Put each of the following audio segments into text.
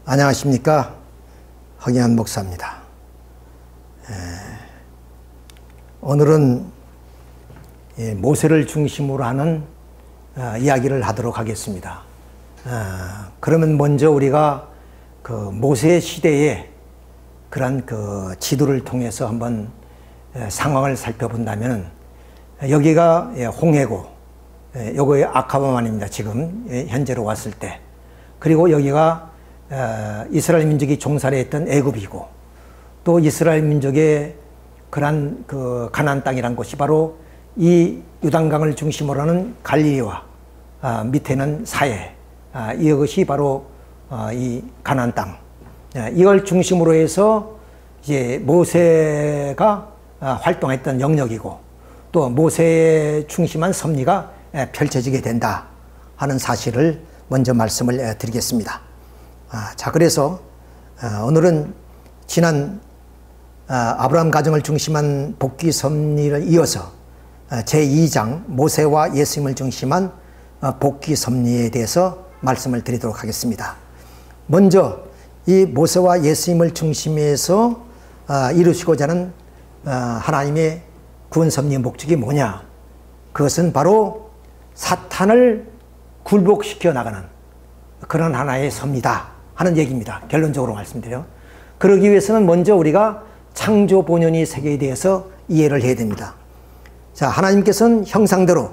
안녕하십니까. 허경환 목사입니다. 오늘은 모세를 중심으로 하는 이야기를 하도록 하겠습니다. 그러면 먼저 우리가 그 모세 시대의 그런 그 지도를 통해서 한번 상황을 살펴본다면, 여기가 홍해고, 요거의 아카바만입니다. 지금 현재로 왔을 때. 그리고 여기가 이스라엘 민족이 종살이했던 애굽이고, 또 이스라엘 민족의 그러한 그 가나안 땅이란 곳이 바로 이 요단강을 중심으로 하는 갈릴리와 밑에는 사해, 이것이 바로 이 가나안 땅. 이걸 중심으로 해서 이제 모세가 활동했던 영역이고, 또 모세의 중심한 섭리가 펼쳐지게 된다 하는 사실을 먼저 말씀을 드리겠습니다. 자, 그래서 오늘은 지난 아브라함 가정을 중심한 복귀 섭리를 이어서 제2장 모세와 예수님을 중심한 복귀 섭리에 대해서 말씀을 드리도록 하겠습니다. 먼저 이 모세와 예수님을 중심해서 이루시고자 하는 하나님의 구원 섭리의 목적이 뭐냐? 그것은 바로 사탄을 굴복시켜 나가는 그런 하나의 섭리다 하는 얘기입니다. 결론적으로 말씀드려요. 그러기 위해서는 먼저 우리가 창조 본연의 세계에 대해서 이해를 해야 됩니다. 자, 하나님께서는 형상대로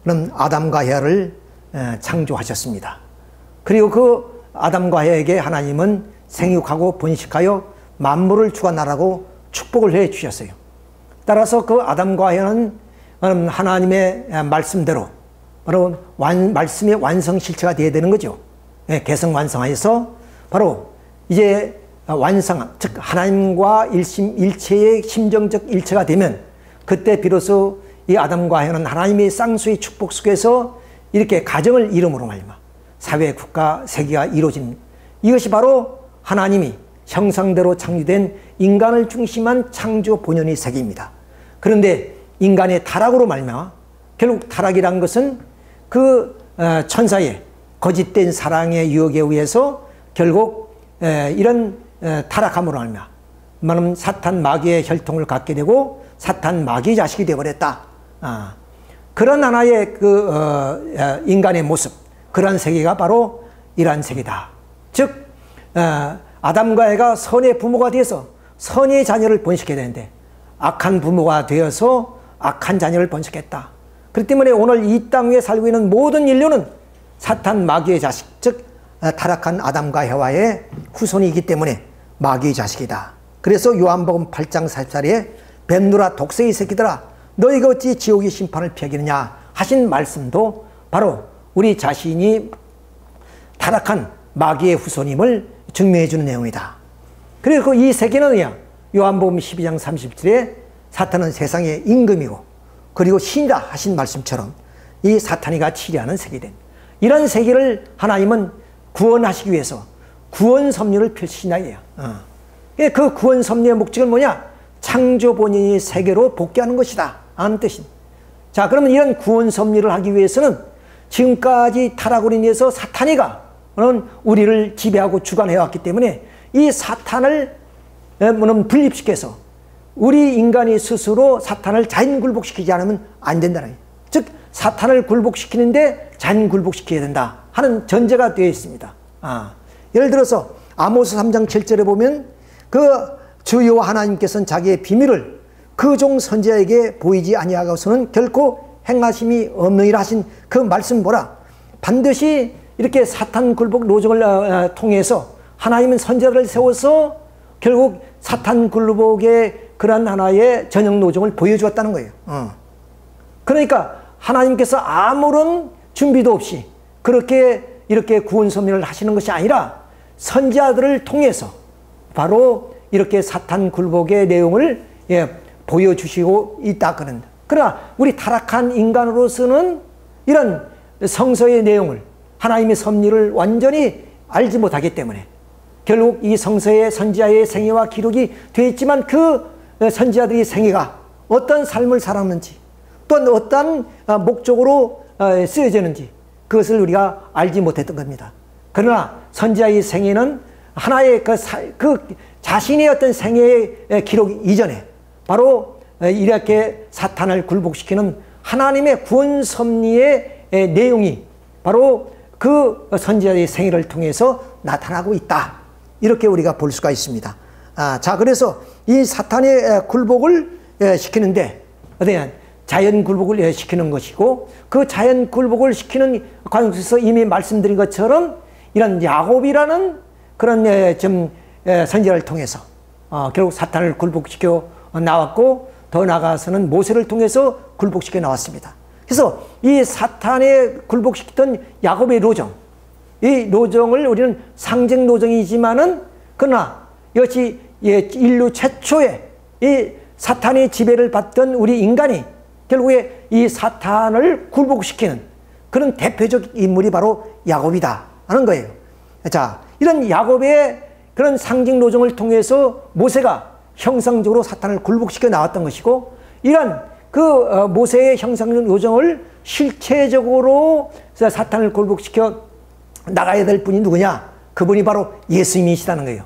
그런 아담과 헤아를 창조하셨습니다. 그리고 그 아담과 헤아에게 하나님은 생육하고 번식하여 만물을 주관하라고 축복을 해 주셨어요. 따라서 그 아담과 헤아는 하나님의 말씀대로 바로 말씀의 완성실체가 되어야 되는 거죠. 개성완성하여서 바로 이제 완성, 즉 하나님과 일체의 심정적 일체가 되면, 그때 비로소 이 아담과 헤아는 하나님의 쌍수의 축복 속에서 이렇게 가정을 이름으로 말미암아 사회, 국가, 세계가 이루어진, 이것이 바로 하나님이 형상대로 창조된 인간을 중심한 창조 본연의 세계입니다. 그런데 인간의 타락으로 말미암아 결국 타락이란 것은 그 천사의 거짓된 사랑의 유혹에 의해서 결국 이런 타락함으로 말미암아 사탄 마귀의 혈통을 갖게 되고 사탄 마귀의 자식이 되어버렸다. 그런 하나의 그 인간의 모습, 그러한 세계가 바로 이러한 세계다. 즉 아담과 에가 선의 부모가 되어서 선의 자녀를 번식해야 되는데 악한 부모가 되어서 악한 자녀를 번식했다. 그렇기 때문에 오늘 이 땅 위에 살고 있는 모든 인류는 사탄 마귀의 자식, 즉 타락한 아담과 헤와의 후손이기 때문에 마귀의 자식이다. 그래서 요한복음 8장 44절에 뱀누라 독새의 새끼들아 너희가 어찌 지옥의 심판을 피하겠느냐 하신 말씀도 바로 우리 자신이 타락한 마귀의 후손임을 증명해 주는 내용이다. 그리고 이 세계는 요한복음 12장 30절에 사탄은 세상의 임금이고 그리고 신이다 하신 말씀처럼 이 사탄이가 치리하는 세계된 이런 세계를 하나님은 구원하시기 위해서 구원 섭리를 펼치시나 이에요. 그 구원 섭리의 목적은 뭐냐? 창조 본연의 세계로 복귀하는 것이다 하는 뜻입니다. 자, 그러면 이런 구원 섭리를 하기 위해서는 지금까지 타락으로 인해서 사탄이가 우리를 지배하고 주관해왔기 때문에 이 사탄을 분립시켜서 우리 인간이 스스로 사탄을 자연 굴복시키지 않으면 안 된다는 거예요. 즉 사탄을 굴복시키는데 자연 굴복시켜야 된다 하는 전제가 되어 있습니다. 예를 들어서 아모스 3장 7절에 보면 그 주 여호와 하나님께서는 자기의 비밀을 그 종 선지자에게 보이지 아니하고서는 결코 행하심이 없느니라 하신 그 말씀 뭐라? 반드시 이렇게 사탄 굴복 노정을 통해서 하나님은 선지자를 세워서 결국 사탄 굴복의 그러한 하나의 전형 노정을 보여주었다는 거예요. 그러니까 하나님께서 아무런 준비도 없이 그렇게 이렇게 구원 섭리를 하시는 것이 아니라 선지자들을 통해서 바로 이렇게 사탄 굴복의 내용을 보여주시고 있다 그런다. 그러나 우리 타락한 인간으로서는 이런 성서의 내용을 하나님의 섭리를 완전히 알지 못하기 때문에 결국 이 성서의 선지자의 생애와 기록이 되어 있지만 그 선지자들의 생애가 어떤 삶을 살았는지 또 어떤 목적으로 쓰여졌는지 그것을 우리가 알지 못했던 겁니다. 그러나 선지자의 생애는 하나의 그 자신의 어떤 생애의 기록 이전에 바로 이렇게 사탄을 굴복시키는 하나님의 구원 섭리의 내용이 바로 그 선지자의 생애를 통해서 나타나고 있다. 이렇게 우리가 볼 수가 있습니다. 자, 그래서 이 사탄의 굴복을 시키는데 어떤 자연 굴복을 시키는 것이고, 그 자연 굴복을 시키는 과정에서 이미 말씀드린 것처럼 이런 야곱이라는 그런 선지자를 통해서 결국 사탄을 굴복시켜 나왔고, 더 나아가서는 모세를 통해서 굴복시켜 나왔습니다. 그래서 이 사탄에 굴복시키던 야곱의 노정, 이 노정을 우리는 상징 노정이지만은 그러나 이것이 인류 최초의 이 사탄의 지배를 받던 우리 인간이 결국에 이 사탄을 굴복시키는 그런 대표적 인물이 바로 야곱이다 하는 거예요. 자, 이런 야곱의 그런 상징 노정을 통해서 모세가 형상적으로 사탄을 굴복시켜 나왔던 것이고, 이런 그 모세의 형상적 노정을 실체적으로 사탄을 굴복시켜 나가야 될 분이 누구냐? 그분이 바로 예수님이시다는 거예요.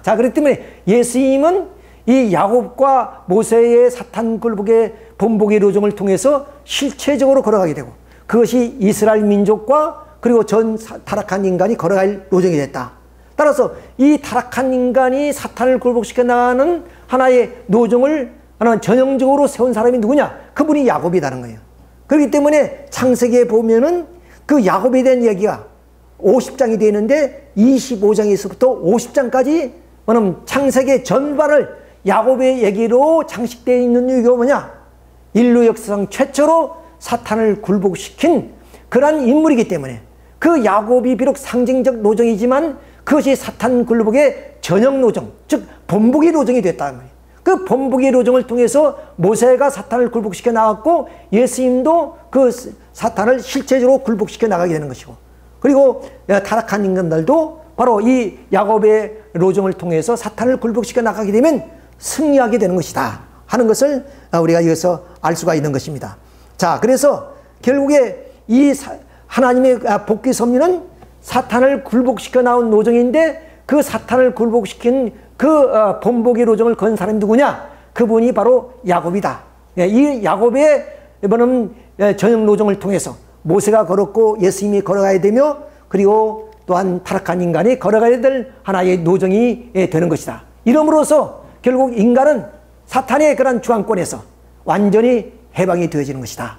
자, 그렇기 때문에 예수님은 이 야곱과 모세의 사탄 굴복의 본복의 노정을 통해서 실체적으로 걸어가게 되고, 그것이 이스라엘 민족과 그리고 전 타락한 인간이 걸어갈 노정이 됐다. 따라서 이 타락한 인간이 사탄을 굴복시켜 나가는 하나의 노정을 하나 전형적으로 세운 사람이 누구냐? 그분이 야곱이라는 거예요. 그렇기 때문에 창세기에 보면은 그 야곱에 대한 얘기가 50장이 되는데 25장에서부터 50장까지 뭐냐면 창세기 전반을 야곱의 얘기로 장식되어 있는 이유가 뭐냐? 인류 역사상 최초로 사탄을 굴복시킨 그러한 인물이기 때문에 그 야곱이 비록 상징적 노정이지만 그것이 사탄 굴복의 전형 노정, 즉 본복의 노정이 됐다는 거예요. 그 본복의 노정을 통해서 모세가 사탄을 굴복시켜 나갔고, 예수님도 그 사탄을 실체적으로 굴복시켜 나가게 되는 것이고, 그리고 타락한 인간들도 바로 이 야곱의 노정을 통해서 사탄을 굴복시켜 나가게 되면 승리하게 되는 것이다 하는 것을 우리가 여기서 알 수가 있는 것입니다. 자, 그래서 결국에 이 하나님의 복귀 섭리는 사탄을 굴복시켜 나온 노정인데, 그 사탄을 굴복시킨 그 본복의 노정을 건 사람이 누구냐? 그분이 바로 야곱이다. 이 야곱의 이번은 전형 노정을 통해서 모세가 걸었고 예수님이 걸어가야 되며, 그리고 또한 타락한 인간이 걸어가야 될 하나의 노정이 되는 것이다. 이러므로써 결국 인간은 사탄의 그런 주황권에서 완전히 해방이 되어지는 것이다.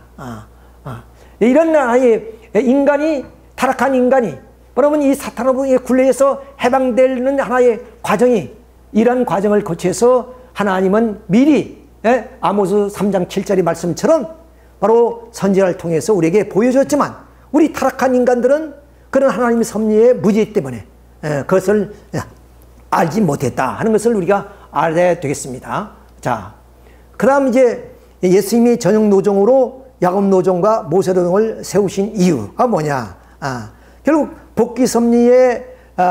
이런 하나의 인간이, 타락한 인간이 그러면 이 사탄의 굴레에서 해방되는 하나의 과정이, 이런 과정을 거쳐서 하나님은 미리 아모스 3장 7절의 말씀처럼 바로 선지자를 통해서 우리에게 보여줬지만, 우리 타락한 인간들은 그런 하나님의 섭리의 무지 때문에 그것을 알지 못했다 하는 것을 우리가 알아야 되겠습니다. 자, 그 다음 이제 예수님이 전형 노정으로 야곱 노정과 모세 노정을 세우신 이유가 뭐냐? 결국 복귀 섭리의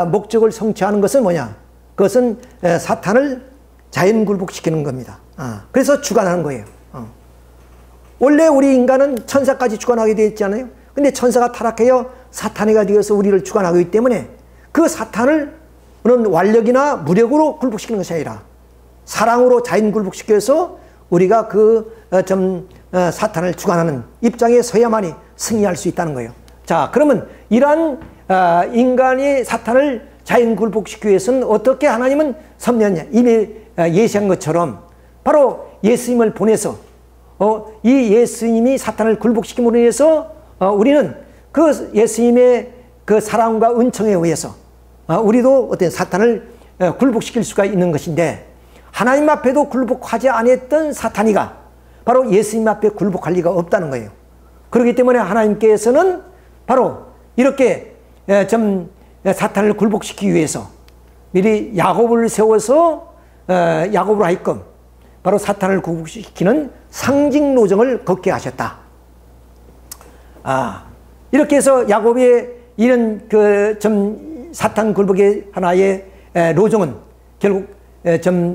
목적을 성취하는 것은 뭐냐? 그것은 사탄을 자연 굴복시키는 겁니다. 그래서 주관하는 거예요. 원래 우리 인간은 천사까지 주관하게 되어 있잖아요. 근데 천사가 타락해요 사탄이가 되어서 우리를 주관하기 때문에 그 사탄을 완력이나 무력으로 굴복시키는 것이 아니라 사랑으로 자연 굴복시켜서 우리가 사탄을 주관하는 입장에 서야만이 승리할 수 있다는 거예요. 자, 그러면 이러한 인간이 사탄을 자연 굴복시키기 위해서는 어떻게 하나님은 섭리했냐? 이미 예시한 것처럼 바로 예수님을 보내서 이 예수님이 사탄을 굴복시킴으로 인해서 우리는 그 예수님의 그 사랑과 은총에 의해서 우리도 어떤 사탄을 굴복시킬 수가 있는 것인데, 하나님 앞에도 굴복하지 않았던 사탄이가 바로 예수님 앞에 굴복할 리가 없다는 거예요. 그렇기 때문에 하나님께서는 바로 이렇게 사탄을 굴복시키기 위해서 미리 야곱을 세워서 야곱으로 하여금 바로 사탄을 굴복시키는 상징 노정을 걷게 하셨다. 이렇게 해서 야곱의 이런 사탄 굴복의 하나의 노정은 결국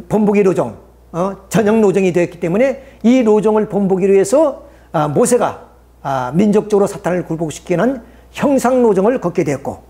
본복의 노정, 전형 노정이 되었기 때문에 이 노정을 본보기로 해서 모세가 민족적으로 사탄을 굴복시키는 형상 노정을 걷게 되었고,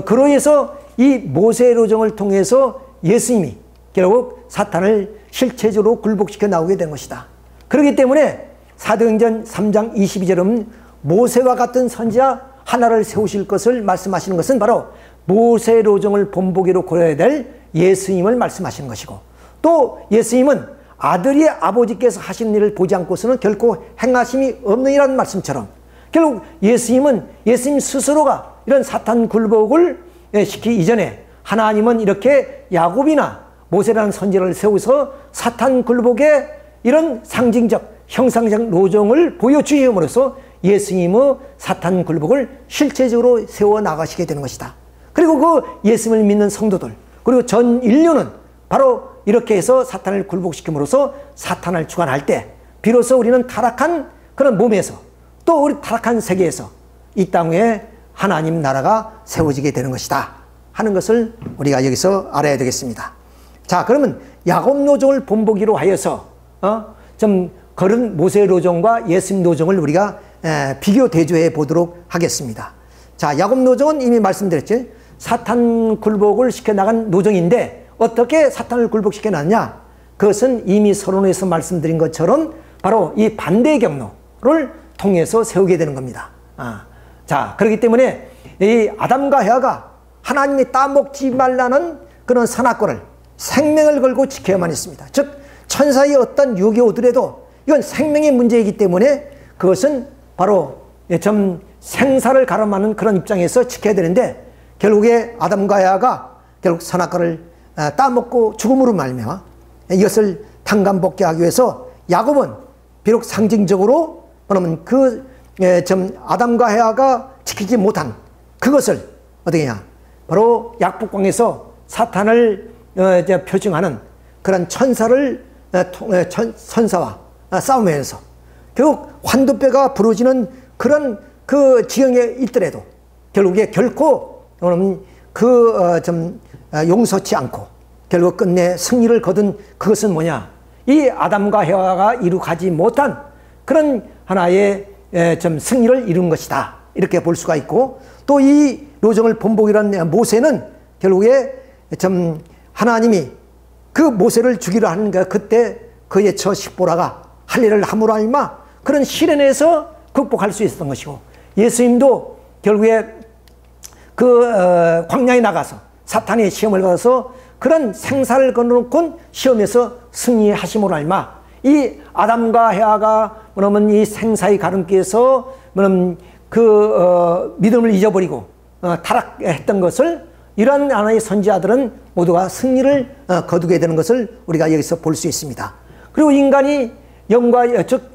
그러해서 이 모세의 로정을 통해서 예수님이 결국 사탄을 실체적으로 굴복시켜 나오게 된 것이다. 그렇기 때문에 사도행전 3장 22절은 모세와 같은 선지자 하나를 세우실 것을 말씀하시는 것은 바로 모세의 로정을 본보기로 고려해야 될 예수님을 말씀하시는 것이고, 또 예수님은 아들이 아버지께서 하시는 일을 보지 않고서는 결코 행하심이 없느니라는 말씀처럼 결국 예수님은 예수님 스스로가 이런 사탄 굴복을 시키기 이전에 하나님은 이렇게 야곱이나 모세라는 선지자를 세워서 사탄 굴복의 이런 상징적 형상적 로정을 보여주심으로써 예수님의 사탄 굴복을 실체적으로 세워 나가시게 되는 것이다. 그리고 그 예수님을 믿는 성도들, 그리고 전 인류는 바로 이렇게 해서 사탄을 굴복시킴으로써 사탄을 주관할 때 비로소 우리는 타락한 그런 몸에서, 또 우리 타락한 세계에서 이 땅에 하나님 나라가 세워지게 되는 것이다 하는 것을 우리가 여기서 알아야 되겠습니다. 자, 그러면 야곱 로정을 본보기로 하여서 좀 그런 모세의 로정과 예수님 로정을 우리가 비교 대조해 보도록 하겠습니다. 자, 야곱 로정은 이미 말씀드렸죠. 사탄 굴복을 시켜나간 로정인데 어떻게 사탄을 굴복시켜 놨냐? 그것은 이미 서론에서 말씀드린 것처럼 바로 이 반대의 경로를 통해서 세우게 되는 겁니다. 자, 그렇기 때문에 이 아담과 헤아가 하나님이 따먹지 말라는 그런 선악과를 생명을 걸고 지켜야만 했습니다. 즉 천사의 어떤 유혹이 오더라도 이건 생명의 문제이기 때문에 그것은 바로 좀 생사를 가름하는 그런 입장에서 지켜야 되는데, 결국에 아담과 헤아가 결국 선악과를 따먹고 죽음으로 말미암아 이것을 탕감복귀하기 위해서 야곱은 비록 상징적으로 그러면 아담과 헤아가 지키지 못한 그것을 어떻게 하냐, 바로 약복강에서 사탄을 표징하는 그런 천사와 싸우면서 결국 환도뼈가 부러지는 그런 그 지경에 있더라도 결국에 결코 용서치 않고 결국 끝내 승리를 거둔 그것은 뭐냐, 이 아담과 헤아가 이루가지 못한 그런 하나의 승리를 이룬 것이다 이렇게 볼 수가 있고, 또 이 로정을 본보기란 모세는 결국에 하나님이 그 모세를 죽이려 하는 그때 그의 처 십보라가 할 일을 함으로 알마 그런 시련에서 극복할 수 있었던 것이고, 예수님도 결국에 광야에 나가서 사탄의 시험을 받아서 그런 생사를 걸어놓고 시험에서 승리하심으로 알마 이 아담과 헤아가 이 생사의 가름길에서 믿음을 잊어버리고 타락했던 것을 이러한 하나의 선지자들은 모두가 승리를 거두게 되는 것을 우리가 여기서 볼 수 있습니다. 그리고 인간이 영과 즉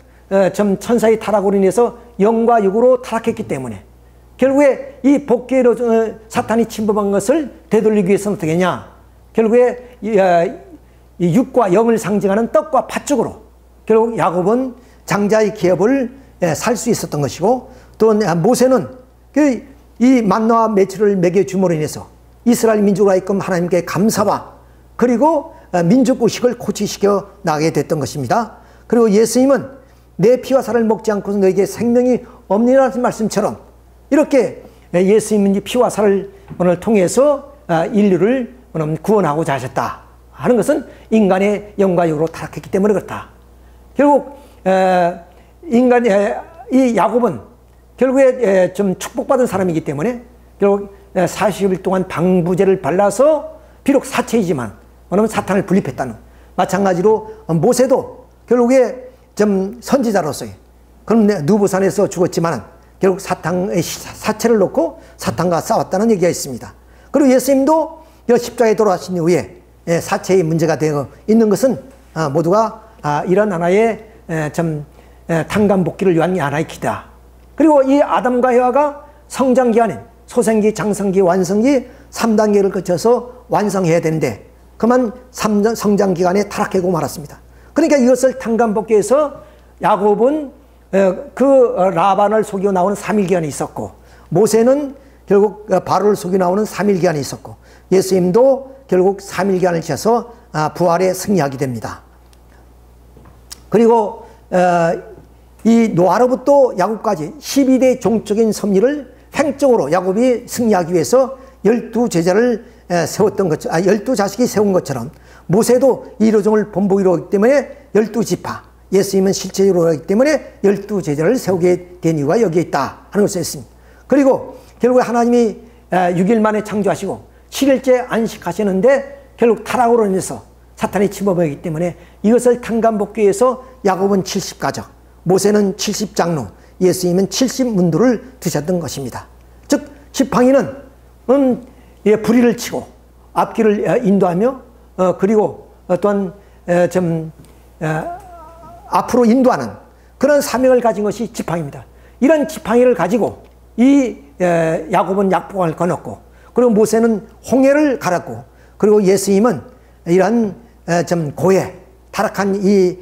천사의 타락으로 인해서 영과 육으로 타락했기 때문에 결국에 이 복귀로 사탄이 침범한 것을 되돌리기 위해서는 어떻게 했냐, 결국에 이 육과 영을 상징하는 떡과 팥죽으로 결국 야곱은 장자의 기업을 살 수 있었던 것이고, 또 모세는 이 만나와 메추를 먹여줌으로 인해서 이스라엘 민족을 하여금 하나님께 감사와 그리고 민족 의식을 고취시켜 나가게 됐던 것입니다. 그리고 예수님은 내 피와 살을 먹지 않고서 너에게 생명이 없느니라는 말씀처럼 이렇게 예수님이 피와 살을 통해서 인류를 구원하고자 하셨다 하는 것은 인간의 영과 육으로 타락했기 때문에 그렇다. 결국 이 야곱은 결국에 좀 축복받은 사람이기 때문에 결국 40일 동안 방부제를 발라서 비록 사체이지만 사탄을 분립했다는, 마찬가지로 모세도 결국에 좀 선지자로서의 그럼 누부산에서 죽었지만 결국 사탄의 사체를 놓고 사탄과 싸웠다는 얘기가 있습니다. 그리고 예수님도 십자가에 돌아가신 이후에 사체의 문제가 되어 있는 것은 모두가 이런 하나의 탕감복귀를 위한 하나의 기다. 그리고 이 아담과 헤아가 성장기간인 소생기, 장성기, 완성기 3단계를 거쳐서 완성해야 되는데 그만 성장기간에 타락하고 말았습니다. 그러니까 이것을 탕감복귀해서 야곱은 라반을 속여 나오는 3일 기간이 있었고, 모세는 결국 바로를 속여 나오는 3일 기간이 있었고, 예수님도 결국 3일 기간을 지어서 부활에 승리하게 됩니다. 그리고 이 노아로부터 야곱까지 12대 종적인 섭리를 횡적으로 야곱이 승리하기 위해서 12 제자를 세웠던 것처럼, 12 자식이 세운 것처럼 모세도 이 노정을 본보기로 하기 때문에 12지파, 예수님은 실체로 하기 때문에 12 제자를 세우게 된 이유가 여기에 있다 하는 것을 했습니다. 그리고 결국 하나님이 6일 만에 창조하시고 7일째 안식하시는데 결국 타락으로 인해서 사탄이 침범하기 때문에 이것을 탕감복귀해서 야곱은 70가족, 모세는 70장로, 예수님은 70문도를 두셨던 것입니다. 즉 지팡이는 불의를 치고 앞길을 인도하며 그리고 또한 앞으로 인도하는 그런 사명을 가진 것이 지팡이입니다. 이런 지팡이를 가지고 이 야곱은 약복을 거눴고, 그리고 모세는 홍해를 갈았고, 그리고 예수님은 이러한 고해 타락한 이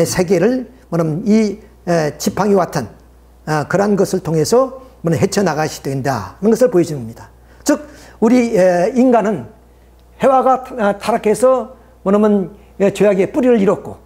세계를 이 지팡이와 같은 그러한 것을 통해서 헤쳐나가시게 된다는 것을 보여줍니다. 즉 우리 인간은 해와가 타락해서 죄악의 뿌리를 잃었고,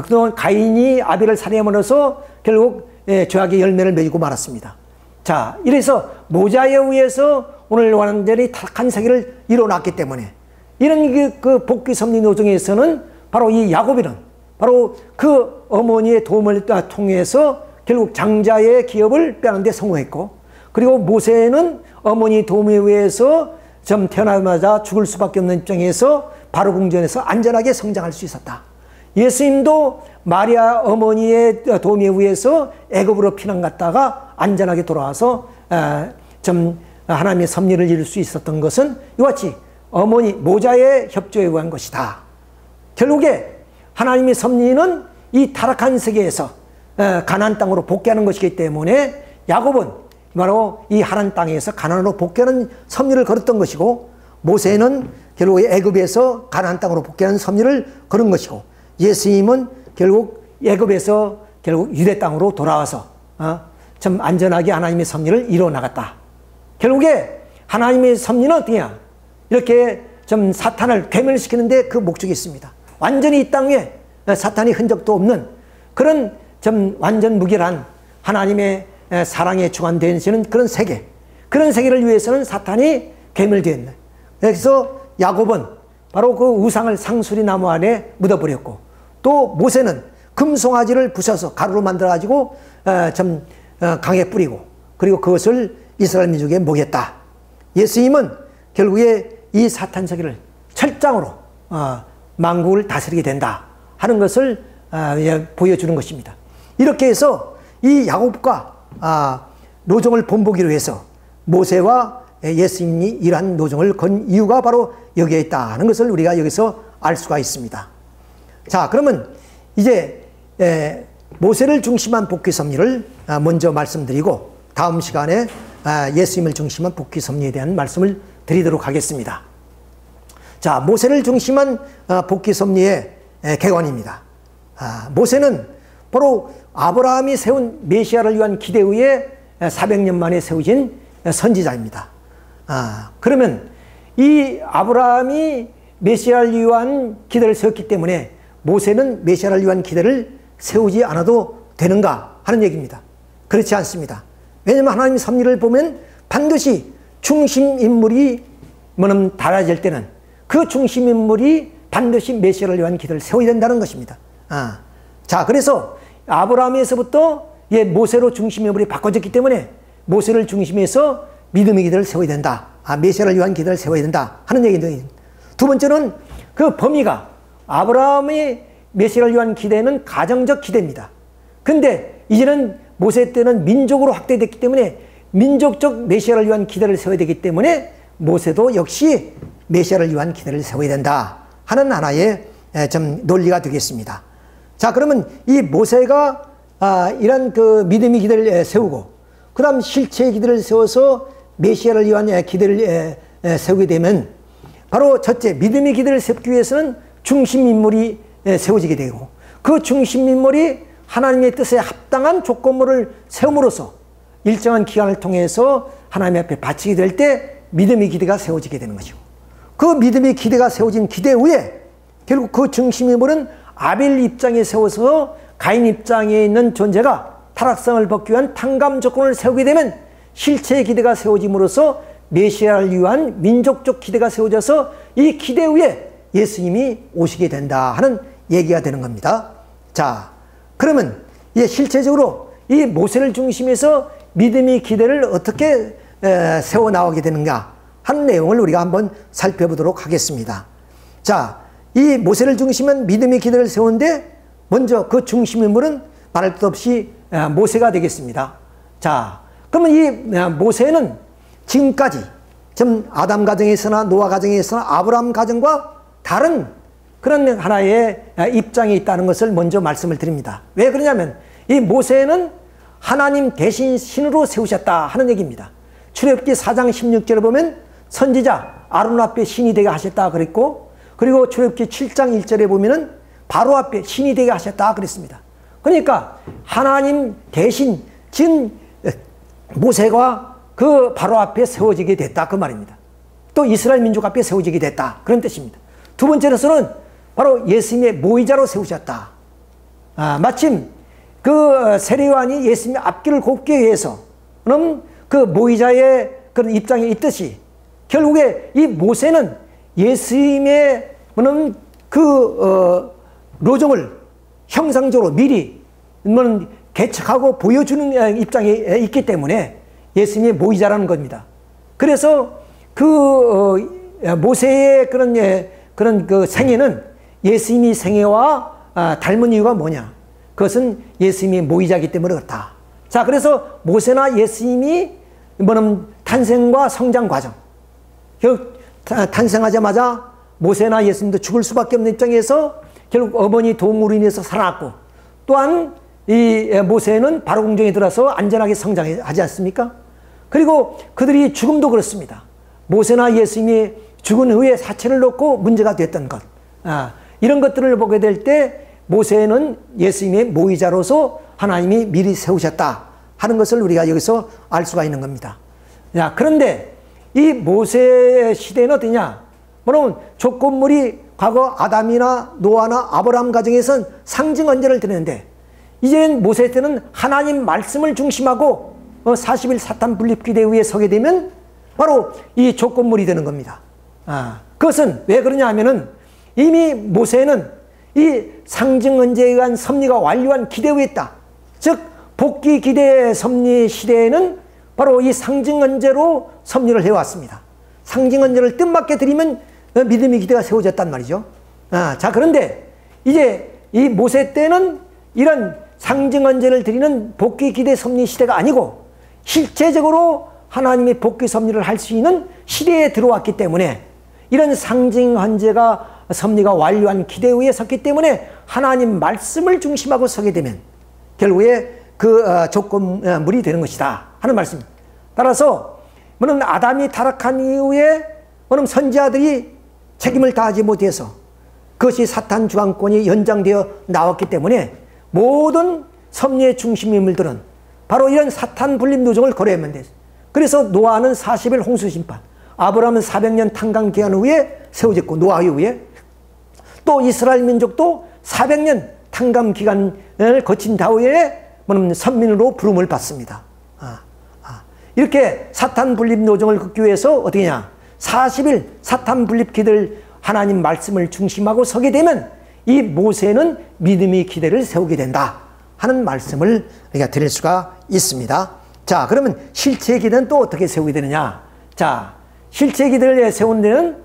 그동안 가인이 아벨을 살해함으로써 결국 죄악의 열매를 맺고 말았습니다. 자, 이래서 모자에 의해서 오늘 완전히 타락한 세계를 이뤄놨기 때문에 이런 그 복귀 섭리 노정에서는 바로 이 야곱이는 바로 그 어머니의 도움을 통해서 결국 장자의 기업을 빼는 데 성공했고, 그리고 모세는 어머니 도움에 의해서 태어나자마자 죽을 수밖에 없는 입장에서 바로 궁전에서 안전하게 성장할 수 있었다. 예수님도 마리아 어머니의 도움에 의해서 애굽으로 피난 갔다가 안전하게 돌아와서 하나님의 섭리를 이룰 수 있었던 것은 이와 같이 어머니 모자의 협조에 의한 것이다. 결국에 하나님의 섭리는 이 타락한 세계에서 가나안 땅으로 복귀하는 것이기 때문에 야곱은 바로 이 하나님 땅에서 가나안으로 복귀하는 섭리를 걸었던 것이고, 모세는 결국 애굽에서 가나안 땅으로 복귀하는 섭리를 걸은 것이고, 예수님은 결국 애굽에서 결국 유대 땅으로 돌아와서 좀 안전하게 하나님의 섭리를 이루어 나갔다. 결국에 하나님의 섭리는 어떠냐? 이렇게 좀 사탄을 괴멸시키는데 그 목적이 있습니다. 완전히 이 땅에 사탄이 흔적도 없는 그런 좀 완전 무결한 하나님의 사랑에 주관되시는 그런 세계, 그런 세계를 위해서는 사탄이 괴멸되었네. 그래서 야곱은 바로 그 우상을 상수리 나무 안에 묻어버렸고, 또 모세는 금송아지를 부셔서 가루로 만들어가지고 강에 뿌리고, 그리고 그것을 이스라엘 민족에 먹였다. 예수님은 결국에 이 사탄 세계를 철장으로 만국을 다스리게 된다 하는 것을 보여주는 것입니다. 이렇게 해서 이 야곱과 노정을 본보기로 해서 모세와 예수님이 이러한 노정을 건 이유가 바로 여기에 있다는 것을 우리가 여기서 알 수가 있습니다. 자, 그러면 이제 모세를 중심한 복귀 섭리를 먼저 말씀드리고, 다음 시간에 예수님을 중심한 복귀 섭리에 대한 말씀을 드리도록 하겠습니다. 자, 모세를 중심한 복귀 섭리의 개관입니다. 모세는 바로 아브라함이 세운 메시아를 위한 기대 후에 400년 만에 세워진 선지자입니다. 그러면 이 아브라함이 메시아를 위한 기대를 세웠기 때문에 모세는 메시아를 위한 기대를 세우지 않아도 되는가 하는 얘기입니다. 그렇지 않습니다. 왜냐하면 하나님의 섭리를 보면 반드시 중심인물이 달아질 때는 그 중심인물이 반드시 메시아를 위한 기대를 세워야 된다는 것입니다. 자, 그래서 아브라함에서부터 모세로 중심인물이 바꿔졌기 때문에 모세를 중심해서 믿음의 기대를 세워야 된다. 메시아를 위한 기대를 세워야 된다 하는 얘기입니다. 두 번째는 그 범위가 아브라함의 메시아를 위한 기대는 가정적 기대입니다. 근데 이제는 모세 때는 민족으로 확대됐기 때문에 민족적 메시아를 위한 기대를 세워야 되기 때문에 모세도 역시 메시아를 위한 기대를 세워야 된다 하는 하나의 좀 논리가 되겠습니다. 자, 그러면 이 모세가 이런 그 믿음의 기대를 세우고, 그 다음 실체의 기대를 세워서 메시아를 위한 기대를 세우게 되면, 바로 첫째, 믿음의 기대를 세우기 위해서는 중심인물이 세워지게 되고, 그 중심인물이 하나님의 뜻에 합당한 조건물을 세움으로써 일정한 기간을 통해서 하나님 앞에 바치게 될 때 믿음의 기대가 세워지게 되는 것이고, 그 믿음의 기대가 세워진 기대 후에 결국 그 중심인물은 아벨 입장에 세워서 가인 입장에 있는 존재가 타락성을 벗기 위한 탕감 조건을 세우게 되면 실체의 기대가 세워짐으로써 메시아를 위한 민족적 기대가 세워져서 이 기대 위에 예수님이 오시게 된다 하는 얘기가 되는 겁니다. 자, 그러면 이제 실제적으로 이 모세를 중심해서 믿음의 기대를 어떻게 세워 나오게 되는가 하는 내용을 우리가 한번 살펴보도록 하겠습니다. 자, 이 모세를 중심한 믿음의 기대를 세우는데 먼저 그 중심 인물은 말할 것 없이 모세가 되겠습니다. 자, 그러면 이 모세는 지금까지 좀 아담 가정에서나 노아 가정에서나 아브라함 가정과 다른 그런 하나의 입장이 있다는 것을 먼저 말씀을 드립니다. 왜 그러냐면 이 모세는 하나님 대신 신으로 세우셨다 하는 얘기입니다. 출애굽기 4장 16절에 보면 선지자 아론 앞에 신이 되게 하셨다 그랬고, 그리고 출애굽기 7장 1절에 보면은 바로 앞에 신이 되게 하셨다 그랬습니다. 그러니까 하나님 대신 지금 모세가 그 바로 앞에 세워지게 됐다 그 말입니다. 또 이스라엘 민족 앞에 세워지게 됐다 그런 뜻입니다. 두 번째로서는 바로 예수님의 모의자로 세우셨다. 마침 그 세례요한이 예수님의 앞길을 곱게 위해서 그 모의자의 그런 입장에 있듯이 결국에 이 모세는 예수님의 그 로종을 형상적으로 미리 개척하고 보여주는 입장에 있기 때문에 예수님의 모의자라는 겁니다. 그래서 그 모세의 그런 그 생애는 예수님의 생애와 닮은 이유가 뭐냐? 그것은 예수님의 모의자이기 때문에 그렇다. 자, 그래서 모세나 예수님이 탄생과 성장 과정, 결국 탄생하자마자 모세나 예수님도 죽을 수밖에 없는 입장에서 결국 어머니 도움으로 인해서 살아났고, 또한 이 모세는 바로 궁정에 들어서 안전하게 성장하지 않습니까? 그리고 그들이 죽음도 그렇습니다. 모세나 예수님이 죽은 후에 사체를 놓고 문제가 됐던 것, 이런 것들을 보게 될 때 모세는 예수님의 모의자로서 하나님이 미리 세우셨다 하는 것을 우리가 여기서 알 수가 있는 겁니다. 자, 그런데 이 모세 시대는 어떠냐? 물론 조건물이 과거 아담이나 노아나 아브라함 가정에선 상징 언제를 드리는데, 이제는 모세 때는 하나님 말씀을 중심하고 40일 사탄 분립기대 위에 서게 되면 바로 이 조건물이 되는 겁니다. 그것은 왜 그러냐 하면은 이미 모세는 이 상징 언제에 의한 섭리가 완료한 기대 위에 있다. 즉 복귀 기대 섭리 시대에는 바로 이 상징 언제로 섭리를 해왔습니다. 상징 언제를 뜻맞게 드리면 믿음의 기대가 세워졌단 말이죠. 자, 그런데 이제 이 모세 때는 이런 상징 언제를 드리는 복귀 기대 섭리 시대가 아니고 실제적으로 하나님의 복귀 섭리를 할 수 있는 시대에 들어왔기 때문에 이런 상징 언제가 섭리가 완료한 기대 위에 섰기 때문에 하나님 말씀을 중심하고 서게 되면 결국에 그 조건물이 되는 것이다 하는 말씀입니다. 따라서 물론 아담이 타락한 이후에 선지자들이 책임을 다하지 못해서 그것이 사탄 주관권이 연장되어 나왔기 때문에 모든 섭리의 중심 인물들은 바로 이런 사탄 분립 노정을 거래하면 됐어요. 그래서 노아는 40일 홍수 심판, 아브라함은 400년 탄광 기한 후에 세워졌고, 노아 이후에 또 이스라엘 민족도 400년 탄광 기간을 거친 다음에 선민으로 부름을 받습니다. 이렇게 사탄 분립 노정을 긋기 위해서 어떻게 하냐? 40일 사탄 분립 기대를 하나님 말씀을 중심하고 서게 되면 이 모세는 믿음의 기대를 세우게 된다 하는 말씀을 우리가 드릴 수가 있습니다. 자, 그러면 실제 기대는 또 어떻게 세우게 되느냐? 자, 실제 기대를 세운 데는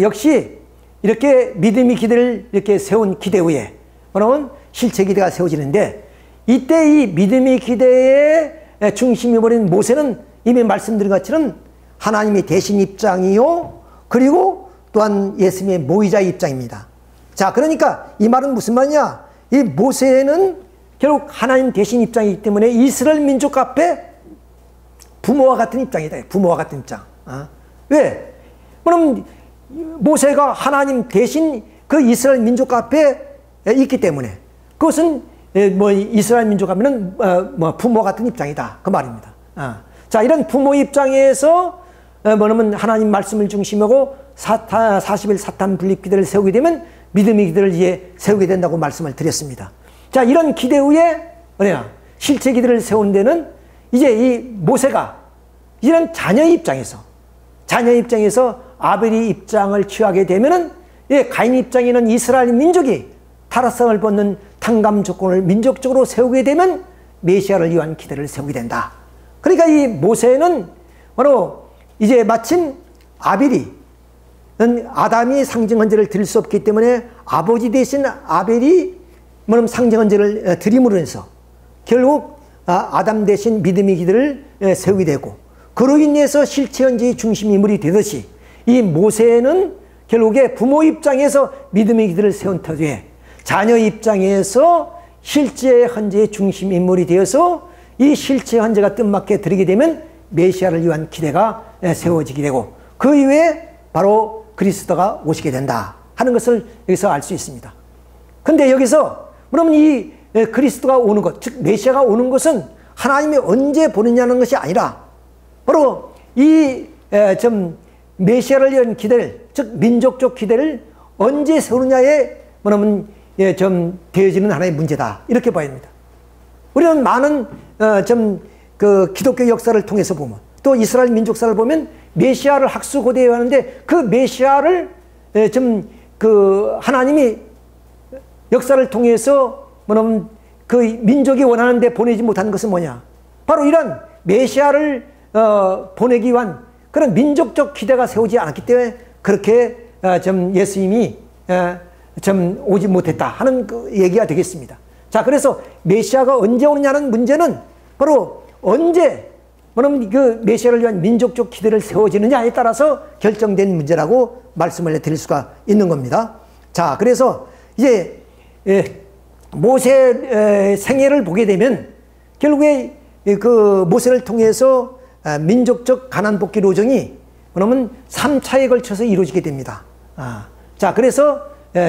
역시 이렇게 믿음의 기대를 이렇게 세운 기대 위에 그러면 실제 기대가 세워지는데, 이때 이 믿음의 기대의 중심이 버린 모세는 이미 말씀드린 것처럼 하나님의 대신 입장이요, 그리고 또한 예수님의 모의자 입장입니다. 자, 그러니까 이 말은 무슨 말이냐? 이 모세는 결국 하나님 대신 입장이기 때문에 이스라엘 민족 앞에 부모와 같은 입장이다. 부모와 같은 입장. 왜? 그럼 모세가 하나님 대신 그 이스라엘 민족 앞에 있기 때문에 그것은 이스라엘 민족 하면은 부모 같은 입장이다 그 말입니다. 자, 이런 부모 입장에서 뭐냐면 하나님 말씀을 중심하고 40일 사탄 분립 기대를 세우게 되면 믿음의 기대를 이제 세우게 된다고 말씀을 드렸습니다. 자, 이런 기대 위에 뭐냐 실제 기대를 세운 데는 이제 이 모세가 이런 자녀의 입장에서 자녀 입장에서 아벨의 입장을 취하게 되면은 가인 입장에는 이스라엘 민족이 타락성을 벗는 탕감 조건을 민족적으로 세우게 되면 메시아를 위한 기대를 세우게 된다. 그러니까 이 모세는 바로 이제 마침 아벨이 아담이 상징 헌제를 드릴 수 없기 때문에 아버지 대신 아벨이 상징 헌제를 드림으로 해서 결국 아담 대신 믿음의 기대를 세우게 되고, 그로 인해서 실체 헌제의 중심 인물이 되듯이 이 모세는 결국에 부모 입장에서 믿음의 기대를 세운 터에 자녀 입장에서 실제 헌제의 중심 인물이 되어서 이 실제 헌제가 뜻맞게 드리게 되면 메시아를 위한 기대가 세워지게 되고, 그 이후에 바로 그리스도가 오시게 된다 하는 것을 여기서 알 수 있습니다. 근데 여기서 그러면 이 그리스도가 오는 것, 즉 메시아가 오는 것은 하나님이 언제 보느냐는 것이 아니라 바로 이 메시아를 위한 기대를, 즉 민족적 기대를 언제 세우느냐에 뭐냐면 되어지는 하나의 문제다, 이렇게 봐야 됩니다. 우리는 많은 그 기독교 역사를 통해서 보면, 또 이스라엘 민족사를 보면 메시아를 학수고대해야 하는데, 그 메시아를 그 하나님이 역사를 통해서 뭐냐면 그 민족이 원하는데 보내지 못한 것은 뭐냐? 바로 이런 메시아를 보내기 위한 그런 민족적 기대가 세우지 않았기 때문에 그렇게 예수님이 오지 못했다 하는 그 얘기가 되겠습니다. 자, 그래서 메시아가 언제 오느냐는 문제는 바로 언제 뭐냐면 그 메시아를 위한 민족적 기대를 세워지느냐에 따라서 결정된 문제라고 말씀을 드릴 수가 있는 겁니다. 자, 그래서 이제 모세 생애를 보게 되면 결국에 그 모세를 통해서 민족적 가난 복귀 로정이 그러면 3차에 걸쳐서 이루어지게 됩니다. 자, 그래서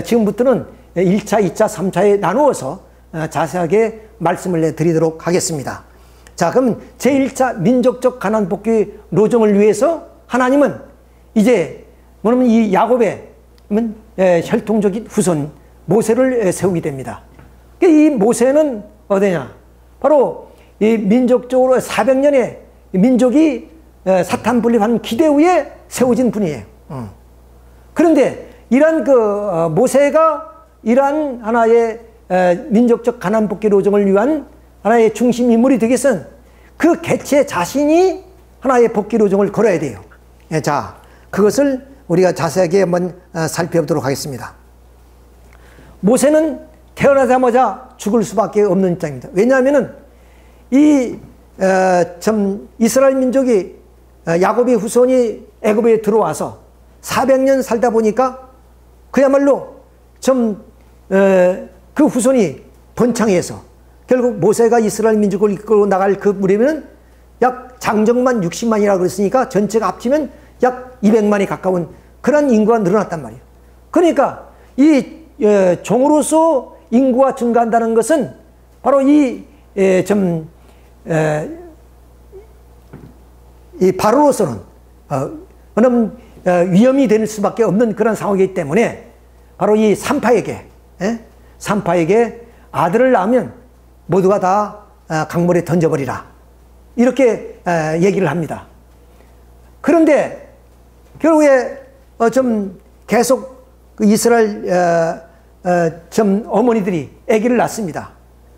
지금부터는 1차, 2차, 3차에 나누어서 자세하게 말씀을 드리도록 하겠습니다. 자, 그럼 제1차 민족적 가난 복귀 로정을 위해서 하나님은 이제 뭐냐면 이 야곱의 혈통적인 후손 모세를 세우게 됩니다. 이 모세는 어디냐? 바로 이 민족적으로 400년의 민족이 사탄 분립한 기대 후에 세워진 분이에요. 그런데 이러한 그 모세가 이러한 하나의 민족적 가난 복귀 로정을 위한 하나의 중심 인물이 되기 위해서는 그 개체 자신이 하나의 복귀 로정을 걸어야 돼요. 자, 그것을 우리가 자세하게 한번 살펴보도록 하겠습니다. 모세는 태어나자마자 죽을 수밖에 없는 입장입니다. 왜냐하면은 이 이스라엘 민족이 야곱의 후손이 애굽에 들어와서 400년 살다 보니까 그야말로 그 후손이 번창해서 결국 모세가 이스라엘 민족을 이끌고 나갈 그 무렵에는 약 장정만 60만이라고 그랬으니까 전체가 합치면 약 200만이 가까운 그런 인구가 늘어났단 말이에요. 그러니까 이 종으로서 인구가 증가한다는 것은 바로 이 바로로서는 위험이 될 수밖에 없는 그런 상황이기 때문에 바로 이 산파에게 아들을 낳으면 모두가 다 강물에 던져버리라, 이렇게 얘기를 합니다. 그런데 결국에 계속 그 이스라엘 어머니들이 아기를 낳습니다.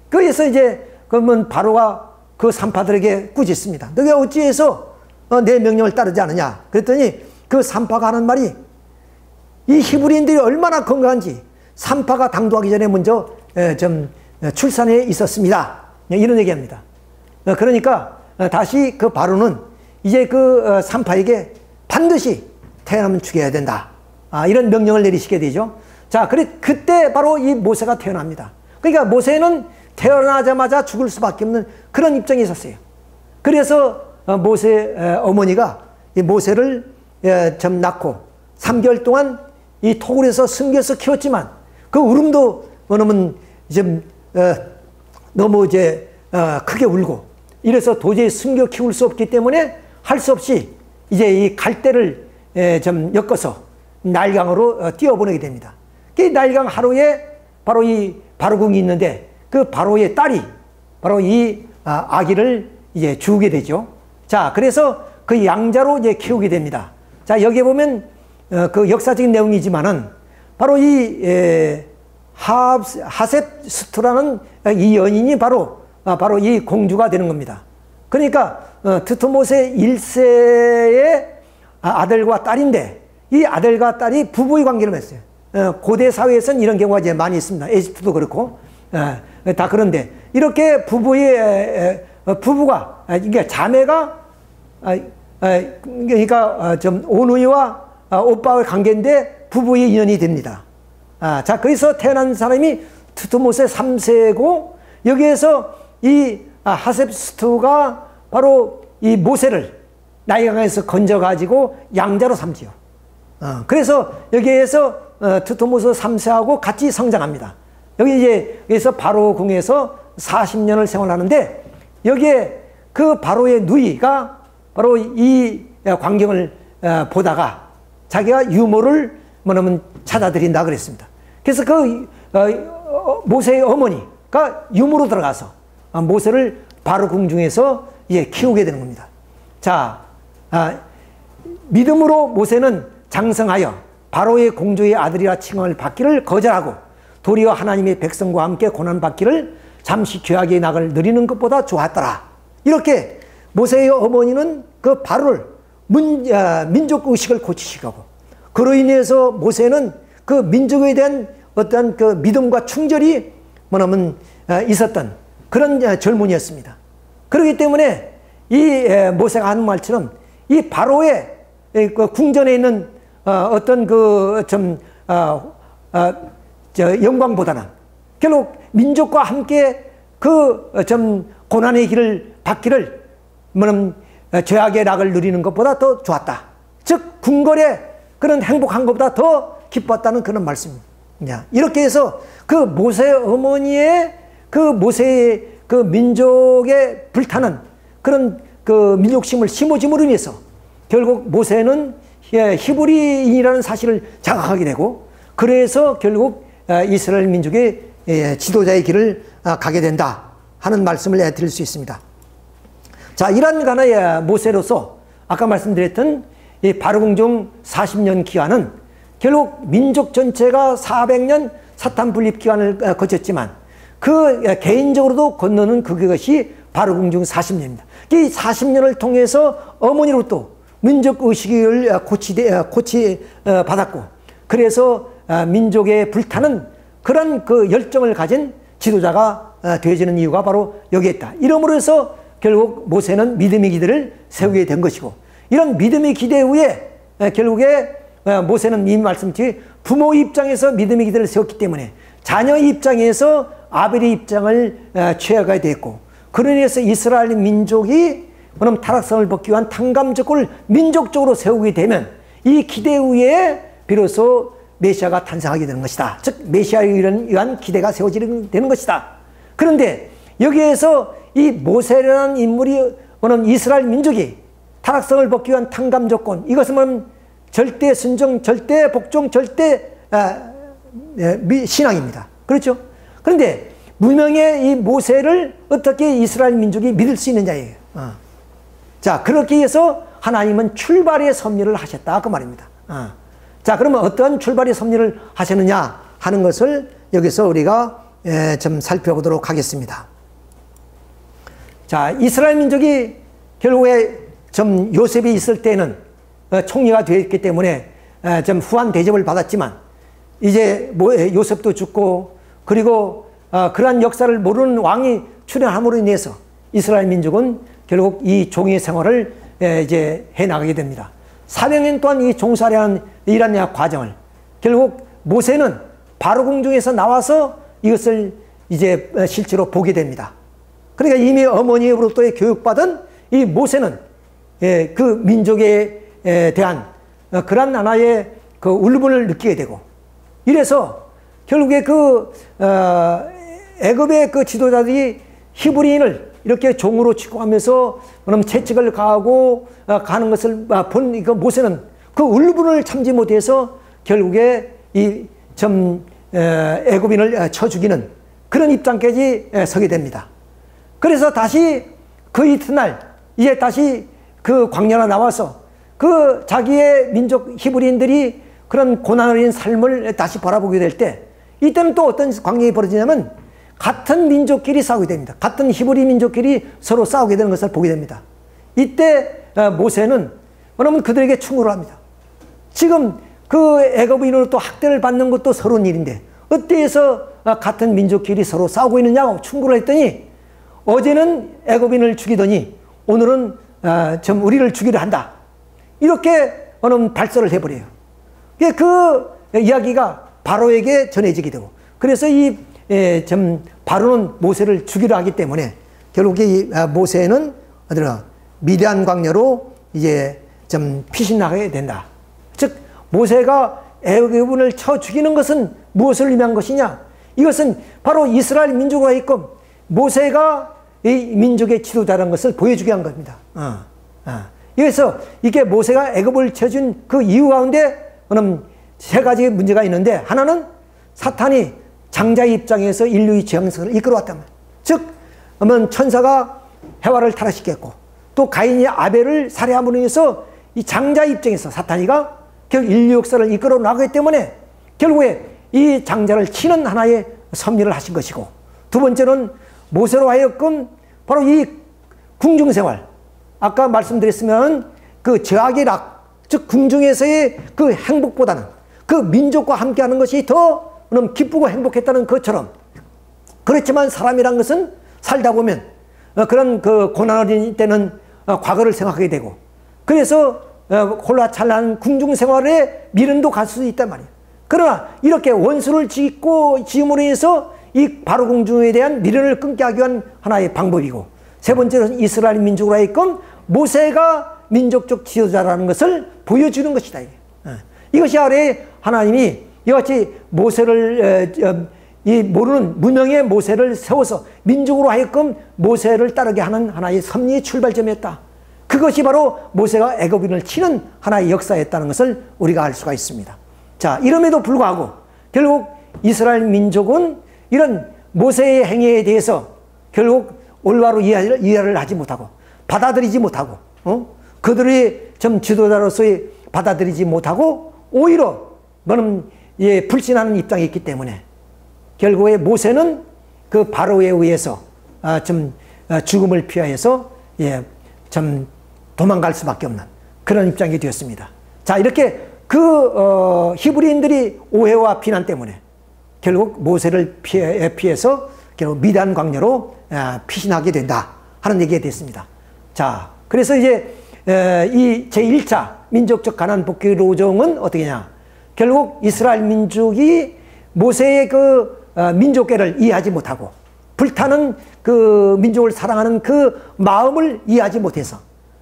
그래서 이제 그러면 바로가 그 산파들에게 꾸짖습니다. 너가 어찌해서 내 명령을 따르지 않느냐? 그랬더니 그 산파가 하는 말이, 이 히브리인들이 얼마나 건강한지 산파가 당도하기 전에 먼저 출산해 있었습니다, 이런 얘기합니다. 그러니까 다시 그 바로는 이제 그 산파에게 반드시 태어나면 죽여야 된다, 이런 명령을 내리시게 되죠. 자, 그때 바로 이 모세가 태어납니다. 그러니까 모세는 태어나자마자 죽을 수밖에 없는 그런 입장에 있었어요. 그래서 모세 어머니가 이 모세를 낳고 3개월 동안 이 토굴에서 숨겨서 키웠지만 그 울음도 너무 크게 울고 이래서 도저히 숨겨 키울 수 없기 때문에 할 수 없이 이제 이 갈대를 엮어서 나일강으로 띄워보내게 됩니다. 그 나일강 하루에 바로 이 바로궁이 있는데 그 바로의 딸이 바로 이 아기를 이제 주우게 되죠. 자, 그래서 그 양자로 이제 키우게 됩니다. 자, 여기에 보면 그 역사적인 내용이지만은 바로 이 하셉스투라는 이 여인이 바로 이 공주가 되는 겁니다. 그러니까 트토모세 1세의 아들과 딸인데 이 아들과 딸이 부부의 관계를 맺었어요. 고대 사회에서는 이런 경우가 이제 많이 있습니다. 에집트도 그렇고 다 그런데 이렇게 부부가 그러니까 자매가 그러니까 좀 오누이와 오빠의 관계인데 부부의 인연이 됩니다. 자, 그래서 태어난 사람이 트토모세 3세고 여기에서 이 하셉스투가 바로 이 모세를 나일강에서 건져가지고 양자로 삼지요. 그래서 여기에서 트토모세 3세하고 같이 성장합니다. 여기서 바로 궁에서 40년을 생활하는데 여기에 그 바로의 누이가 바로 이 광경을 보다가 자기가 유모를 뭐냐면 찾아들인다 그랬습니다. 그래서 그 모세의 어머니가 유모로 들어가서 모세를 바로 궁중에서 키우게 되는 겁니다. 자, 믿음으로 모세는 장성하여 바로의 공주의 아들이라 칭함을 받기를 거절하고 도리어 하나님의 백성과 함께 고난받기를 잠시 죄악의 낙을 누리는 것보다 좋았더라. 이렇게 모세의 어머니는 그 바로를 민족 의식을 고치시고 그로 인해서 모세는 그 민족에 대한 어떤 그 믿음과 충절이 뭐냐면 있었던 그런 젊은이였습니다. 그렇기 때문에 이 모세가 하는 말처럼 이 바로의 그 궁전에 있는 어떤 그 좀 영광보다는 결국 민족과 함께 그 좀 고난의 길을 받기를 뭐냐면 죄악의 낙을 누리는 것보다 더 좋았다. 즉 궁궐의 그런 행복한 것보다 더 기뻤다는 그런 말씀입니다. 이렇게 해서 그 모세 어머니의 그 모세의 그 민족에 불타는 그런 그 민족심을 심어줌으로 인해서 결국 모세는 히브리인이라는 사실을 자각하게 되고 그래서 결국 이스라엘 민족의 지도자의 길을 가게 된다 하는 말씀을 드릴 수 있습니다. 자, 이러한 가나의 모세로서 아까 말씀드렸던 이 바로궁중 40년 기간은 결국 민족 전체가 400년 사탄 분립 기간을 거쳤지만 그 개인적으로도 건너는 그것이 바로궁중 40년입니다. 이 40년을 통해서 어머니로부터 민족 의식을 받았고 그래서 민족에 불타는 그런 그 열정을 가진 지도자가 되어지는 이유가 바로 여기에 있다. 이러므로 해서 결국 모세는 믿음의 기대를 세우게 된 것이고 이런 믿음의 기대 후에 결국에 모세는 이 말씀처럼 부모 입장에서 믿음의 기대를 세웠기 때문에 자녀의 입장에서 아벨의 입장을 취하게 됐고 그로 인해서 이스라엘 민족이 그럼 타락성을 벗기 위한 탕감적을 민족적으로 세우게 되면 이 기대 후에 비로소 메시아가 탄생하게 되는 것이다. 즉 메시아에 의한 기대가 세워지게 되는 것이다. 그런데 여기에서 이 모세라는 인물이 이스라엘 민족이 타락성을 벗기 위한 탕감 조건 이것은 절대 순종, 절대 복종, 절대 신앙입니다. 그렇죠? 그런데 무명의 이 모세를 어떻게 이스라엘 민족이 믿을 수 있느냐예요. 자, 그렇게 해서 하나님은 출발의 섭리를 하셨다 그 말입니다. 자, 그러면 어떤 출발의 섭리를 하셨느냐 하는 것을 여기서 우리가 좀 살펴보도록 하겠습니다. 자, 이스라엘 민족이 결국에 좀 요셉이 있을 때는 총리가 되었기 때문에 좀 후한 대접을 받았지만 이제 요셉도 죽고 그리고 그러한 역사를 모르는 왕이 출현함으로 인해서 이스라엘 민족은 결국 이 종의 생활을 이제 해나가게 됩니다. 400년 동안 이 종살이하는 이런 과정을 결국 모세는 바로궁중에서 나와서 이것을 이제 실제로 보게 됩니다. 그러니까 이미 어머니로부터의 교육받은 이 모세는 그 민족에 대한 그런 하나의 그 울분을 느끼게 되고 이래서 결국에 그 애굽의 그 지도자들이 히브리인을 이렇게 종으로 취급하면서 그럼 채찍을 가하고 가는 것을 본 그 모세는 그 울분을 참지 못해서 결국에 이 좀 애굽인을 쳐 죽이는 그런 입장까지 서게 됩니다. 그래서 다시 그 이튿날 이제 다시 그 광야로 나와서 그 자기의 민족 히브리인들이 그런 고난어린 삶을 다시 바라보게 될 때, 이때는 또 어떤 광경이 벌어지냐면 같은 민족끼리 싸우게 됩니다. 같은 히브리 민족끼리 서로 싸우게 되는 것을 보게 됩니다. 이때 모세는 그러면 그들에게 충고를 합니다. 지금 그 애굽인으로 또 학대를 받는 것도 서러운 일인데 어때서 같은 민족끼리 서로 싸우고 있느냐고 충고를 했더니, 어제는 애굽인을 죽이더니 오늘은 좀 우리를 죽이려 한다, 이렇게 발설을 해버려요. 그 이야기가 바로에게 전해지게 되고, 그래서 바로는 모세를 죽이려 하기 때문에 결국 이 모세는 미디안 광야로 이제 좀 피신하게 된다. 즉 모세가 애굽인을 쳐 죽이는 것은 무엇을 의미한 것이냐? 이것은 바로 이스라엘 민족과 있고 모세가 이 민족의 지도자라는 것을 보여주게 한 겁니다. 그래서 이게 모세가 애굽을 쳐준 그 이유 가운데 세 가지 문제가 있는데, 하나는 사탄이 장자의 입장에서 인류의 지향성을 이끌어왔단 말이에요. 즉 천사가 해와를 타락시켰고, 또 가인이 아벨을 살해함으로 인해서 이 장자의 입장에서 사탄이가 결국 인류 역사를 이끌어 나가기 때문에 결국에 이 장자를 치는 하나의 섭리를 하신 것이고, 두 번째는 모세로 하여금 바로 이 궁중생활, 아까 말씀드렸으면 그 저악의 락, 즉 궁중에서의 그 행복보다는 그 민족과 함께하는 것이 더 기쁘고 행복했다는 것처럼, 그렇지만 사람이란 것은 살다 보면 그런 그 고난 어린 때는 과거를 생각하게 되고, 그래서 홀라찰란 궁중생활에 미련도 갈 수 있단 말이에요. 그러나 이렇게 원수를 지음으로 인해서 이 바로 궁중에 대한 미련을 끊게 하기 위한 하나의 방법이고, 세 번째는 이스라엘 민족으로 하여금 모세가 민족적 지도자라는 것을 보여주는 것이다. 이것이 아래 하나님이 이같이 모세를 이 모르는 무명의 모세를 세워서 민족으로 하여금 모세를 따르게 하는 하나의 섭리의 출발점이었다. 그것이 바로 모세가 애굽인을 치는 하나의 역사였다는 것을 우리가 알 수가 있습니다. 자, 이름에도 불구하고 결국 이스라엘 민족은 이런 모세의 행위에 대해서 결국 올바로 이해를 하지 못하고 받아들이지 못하고 그들의 좀 지도자로서의 받아들이지 못하고 오히려 불신하는 입장이 있기 때문에 결국에 모세는 그 바로에 의해서 죽음을 피하여서 좀 도망갈 수밖에 없는 그런 입장이 되었습니다. 자, 이렇게 그 히브리인들이 오해와 비난 때문에 결국 모세를 피해서 결국 미디안 광야로 피신하게 된다 하는 얘기가 됐습니다. 자, 그래서 이제 이 제1차 민족적 가나안 복귀 로정은 어떻게 하냐? 결국 이스라엘 민족이 모세의 그 민족계를 이해하지 못하고 불타는 그 민족을 사랑하는 그 마음을 이해하지 못해서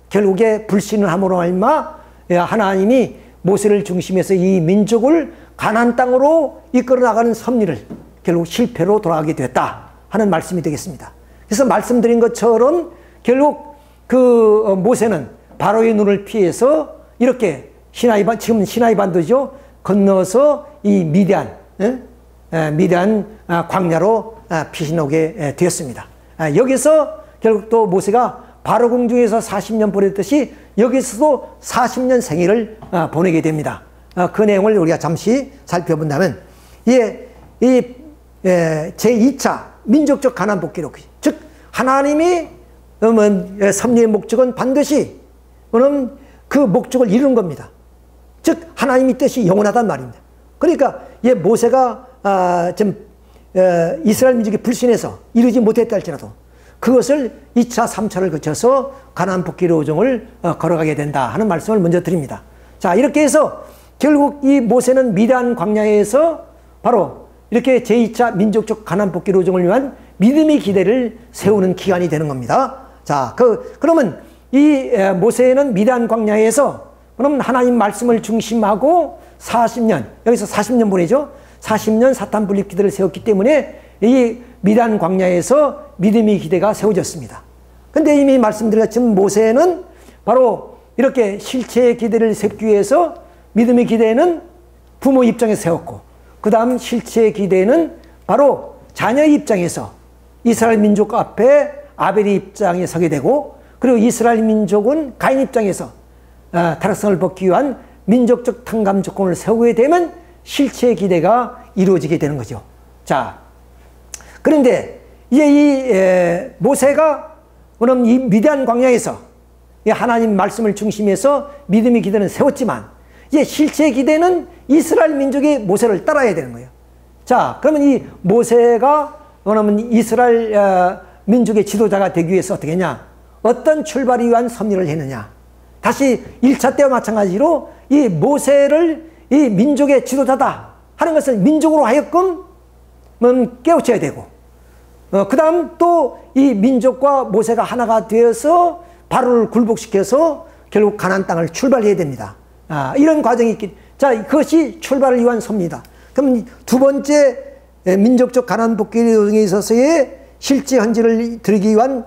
결국에 불신을 함으로 말미암아 하나님이 모세를 중심해서 이 민족을 가나안 땅으로 이끌어 나가는 섭리를 결국 실패로 돌아가게 됐다 하는 말씀이 되겠습니다. 그래서 말씀드린 것처럼 결국 그 모세는 바로의 눈을 피해서 이렇게 지금 시나이 반도죠, 건너서 이 미디안 광야로 피신하게 되었습니다. 여기서 결국 또 모세가 바로 궁중에서 40년 보냈듯이 여기서도 40년 생애를 보내게 됩니다. 그 내용을 우리가 잠시 살펴본다면 이 제2차 민족적 가나안 복귀로, 즉 하나님이 섭리의 목적은 반드시 그 목적을 이루는 겁니다. 즉 하나님의 뜻이 영원하단 말입니다. 그러니까 모세가 이스라엘 민족이 불신해서 이루지 못했다 할지라도 그것을 2차, 3차를 거쳐서 가나안 복귀 로정을 걸어가게 된다 하는 말씀을 먼저 드립니다. 자, 이렇게 해서 결국 이 모세는 미디안 광야에서 바로 이렇게 제2차 민족적 가나안 복귀 로정을 위한 믿음의 기대를 세우는 기간이 되는 겁니다. 자, 그러면 이 모세는 미디안 광야에서 그럼 하나님 말씀을 중심하고 40년, 여기서 40년 보내죠. 40년 사탄 분립 기대를 세웠기 때문에 이 미디안 광야에서 믿음의 기대가 세워졌습니다. 근데 이미 말씀드린 것처럼 모세는 바로 이렇게 실체의 기대를 세우기 위해서 믿음의 기대는 부모 입장에서 세웠고, 그 다음 실체의 기대는 바로 자녀의 입장에서 이스라엘 민족 앞에 아벨의 입장에 서게 되고, 그리고 이스라엘 민족은 가인 입장에서 타락성을 벗기 위한 민족적 탕감 조건을 세우게 되면 실체의 기대가 이루어지게 되는 거죠. 자, 그런데 이제 이 모세가 그럼 이 미디안 광야에서 하나님 말씀을 중심해서 믿음의 기대는 세웠지만 이제 실체의 기대는 이스라엘 민족이 모세를 따라야 되는 거예요. 자, 그러면 이 모세가 그러면 이스라엘 민족의 지도자가 되기 위해서 어떻게 했냐? 어떤 출발을 위한 섭리를 했느냐? 다시 1차 때와 마찬가지로 이 모세를 이 민족의 지도자다 하는 것을 민족으로 하여금 깨우쳐야 되고, 그 다음 또 이 민족과 모세가 하나가 되어서 바로를 굴복시켜서 결국 가나안 땅을 출발해야 됩니다. 이런 과정이 있기. 자, 그것이 출발을 위한 섭리다. 그럼 두 번째 민족적 가나안 복귀 여정에 있어서의 실제 현지를 들기 위한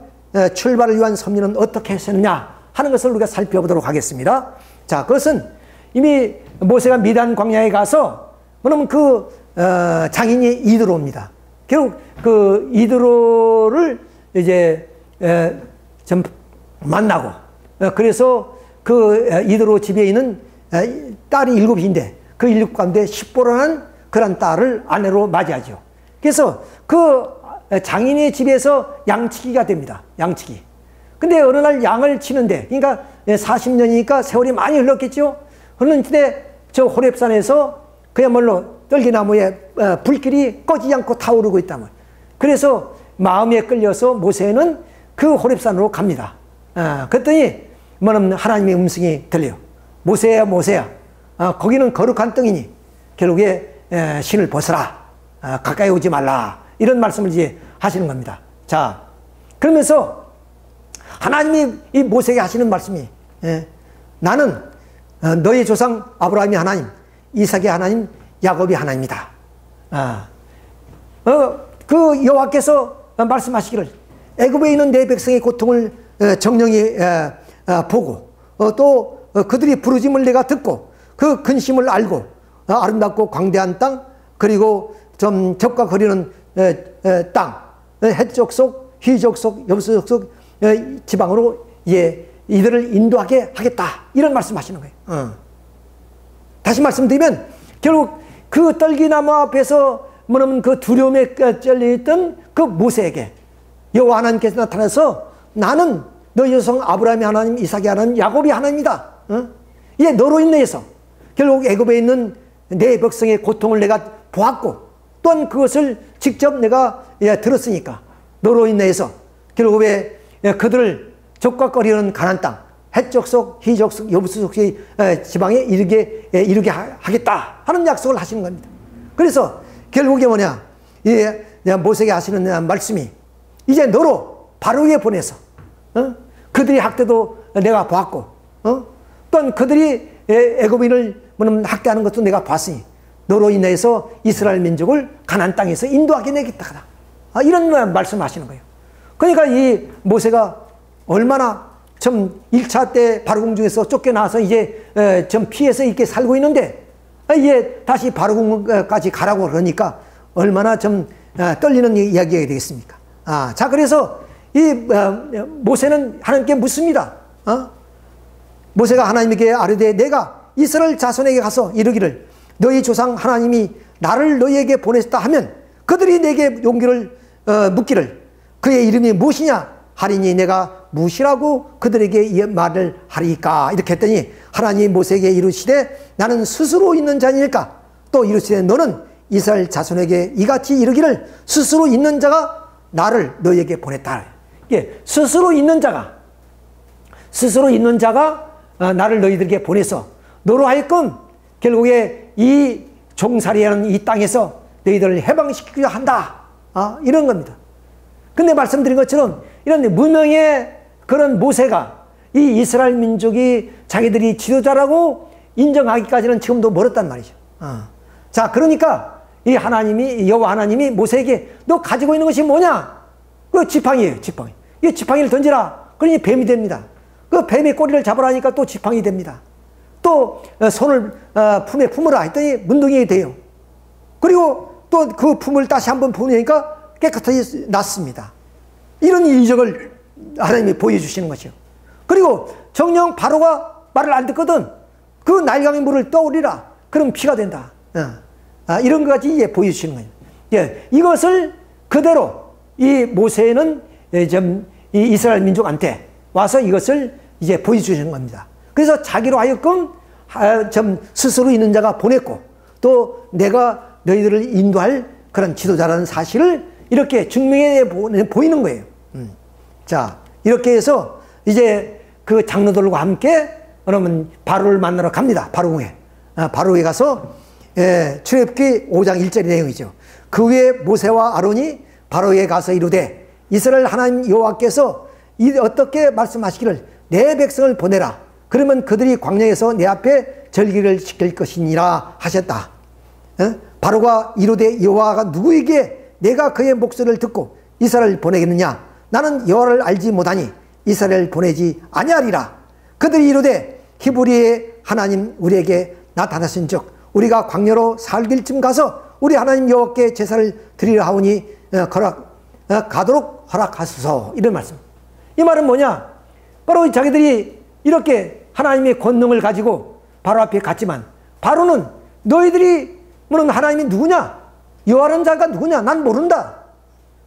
출발을 위한 섭리는 어떻게 했었느냐 하는 것을 우리가 살펴보도록 하겠습니다. 자, 그것은 이미 모세가 미단 광야에 가서 그러면 그 장인이 이드로입니다. 결국 그 이드로를 이제 좀 만나고, 그래서 그 이드로 집에 있는 딸이 7인데 그 7 가운데 십보라는 그런 딸을 아내로 맞이하죠. 그래서 그 장인의 집에서 양치기가 됩니다. 양치기. 근데 어느 날 양을 치는데, 그러니까 40년이니까 세월이 많이 흘렀겠죠. 흘렀는데 저 호렙산에서 그야말로 떨기나무에 불길이 꺼지지 않고 타오르고 있다면, 그래서 마음에 끌려서 모세는 그 호렙산으로 갑니다. 그랬더니 뭐냐면 하나님의 음성이 들려요. 모세야, 모세야, 거기는 거룩한 땅이니 결국에 신을 벗어라, 가까이 오지 말라, 이런 말씀을 이제 하시는 겁니다. 자, 그러면서 하나님이 이 모세에게 하시는 말씀이, 나는 너의 조상 아브라함이 하나님, 이삭의 하나님, 야곱이 하나님이다. 그 여호와께서 말씀하시기를 애굽에 있는 내 백성의 고통을 정령이 보고, 또 그들이 부르짖음을 내가 듣고 그 근심을 알고, 아름답고 광대한 땅, 그리고 좀 적과 거리는 땅, 헷족속, 휘족속, 여부족 지방으로 이들을 인도하게 하겠다, 이런 말씀하시는 거예요. 다시 말씀드리면 결국 그 떨기나무 앞에서 뭐냐면 그 두려움에 쩔려있던 그 모세에게 여호와 하나님께서 나타나서 나는 너희 조상 아브라함이 하나님, 이삭이 하나님, 야곱이 하나님이다. 이제 너로 인해서 결국 애굽에 있는 내 백성의 고통을 내가 보았고, 또한 그것을 직접 내가 들었으니까 너로 인해서 결국에 그들을 적과 거리는 가나안 땅, 헷족속, 희족속, 여부족의 지방에 이르게 하겠다 하는 약속을 하시는 겁니다. 그래서 결국에 뭐냐, 모세에게 하시는 말씀이 이제 너로 바로에 보내서 그들이 학대도 내가 보았고, 또한 그들이 애굽인을 학대하는 것도 내가 봤으니 너로 인해서 이스라엘 민족을 가나안 땅에서 인도하게 내겠다, 이런 말씀하시는 거예요. 그러니까 이 모세가 얼마나 좀 1차 때 바로궁중에서 쫓겨나서 이제 좀 피해서 이렇게 살고 있는데, 이제 다시 바로궁까지 가라고 그러니까 얼마나 좀 떨리는 이야기가 되겠습니까? 자, 그래서 이 모세는 하나님께 묻습니다. 모세가 하나님에게 아뢰되 내가 이스라엘 자손에게 가서 이르기를 너희 조상 하나님이 나를 너희에게 보냈다 하면 그들이 내게 용기를 묻기를 그의 이름이 무엇이냐 하리니 내가 무엇이라고 그들에게 이 말을 하리까, 이렇게 했더니 하나님이 모세에게 이르시되 나는 스스로 있는 자니까, 또 이르시되 너는 이스라엘 자손에게 이같이 이르기를 스스로 있는 자가 나를 너희에게 보냈다. 스스로 있는 자가 나를 너희들에게 보내서 너로 하여금 결국에 이 종살이하는 이 땅에서 너희들을 해방시키려 한다, 이런 겁니다. 근데 말씀드린 것처럼 이런 무명의 그런 모세가 이 이스라엘 민족이 자기들이 지도자라고 인정하기까지는 지금도 멀었단 말이죠. 자, 그러니까 이 하나님이, 여호와 하나님이 모세에게 너 가지고 있는 것이 뭐냐? 그 지팡이에요, 지팡이. 이 지팡이를 던지라. 그러니 뱀이 됩니다. 그 뱀의 꼬리를 잡으라니까 또 지팡이 됩니다. 또 손을 품에 품으라 했더니 문둥이 돼요. 그리고 또 그 품을 다시 한번 품으니까 깨끗하게 났습니다. 이런 이적을 하나님이 보여주시는 것이요. 그리고 정녕 바로가 말을 안 듣거든. 그 나일강의 물을 떠올리라. 그럼 피가 된다. 이런 것까지 이제 보여주시는 거예요. 예, 이것을 그대로 이 모세는 이 이스라엘 민족한테 와서 이것을 이제 보여주시는 겁니다. 그래서 자기로 하여금 스스로 있는 자가 보냈고, 또 내가 너희들을 인도할 그런 지도자라는 사실을 이렇게 증명해 보이는 거예요. 자, 이렇게 해서 이제 그 장로들과 함께 그러면 바로를 만나러 갑니다. 바로에. 바로에 가서 출애굽기 5장 1절의 내용이죠. 그 후에 모세와 아론이 바로에 가서 이르되 이스라엘 하나님 여호와께서 어떻게 말씀하시기를 내 백성을 보내라. 그러면 그들이 광야에서 내 앞에 절기를 지킬 것이니라 하셨다. 바로가 이르되 여호와가 누구에게 내가 그의 목소리를 듣고 이스라엘을 보내겠느냐? 나는 여호와를 알지 못하니 이스라엘을 보내지 아니하리라. 그들이 이르되 히브리의 하나님 우리에게 나타나신즉 우리가 광야로 살길쯤 가서 우리 하나님 여호와께 제사를 드리려 하오니 가도록 허락하소서. 이런 말씀. 이 말은 뭐냐? 바로 자기들이 이렇게 하나님의 권능을 가지고 바로 앞에 갔지만, 바로는 너희들이 뭐는 하나님이 누구냐? 여호와라는 자가 누구냐? 난 모른다.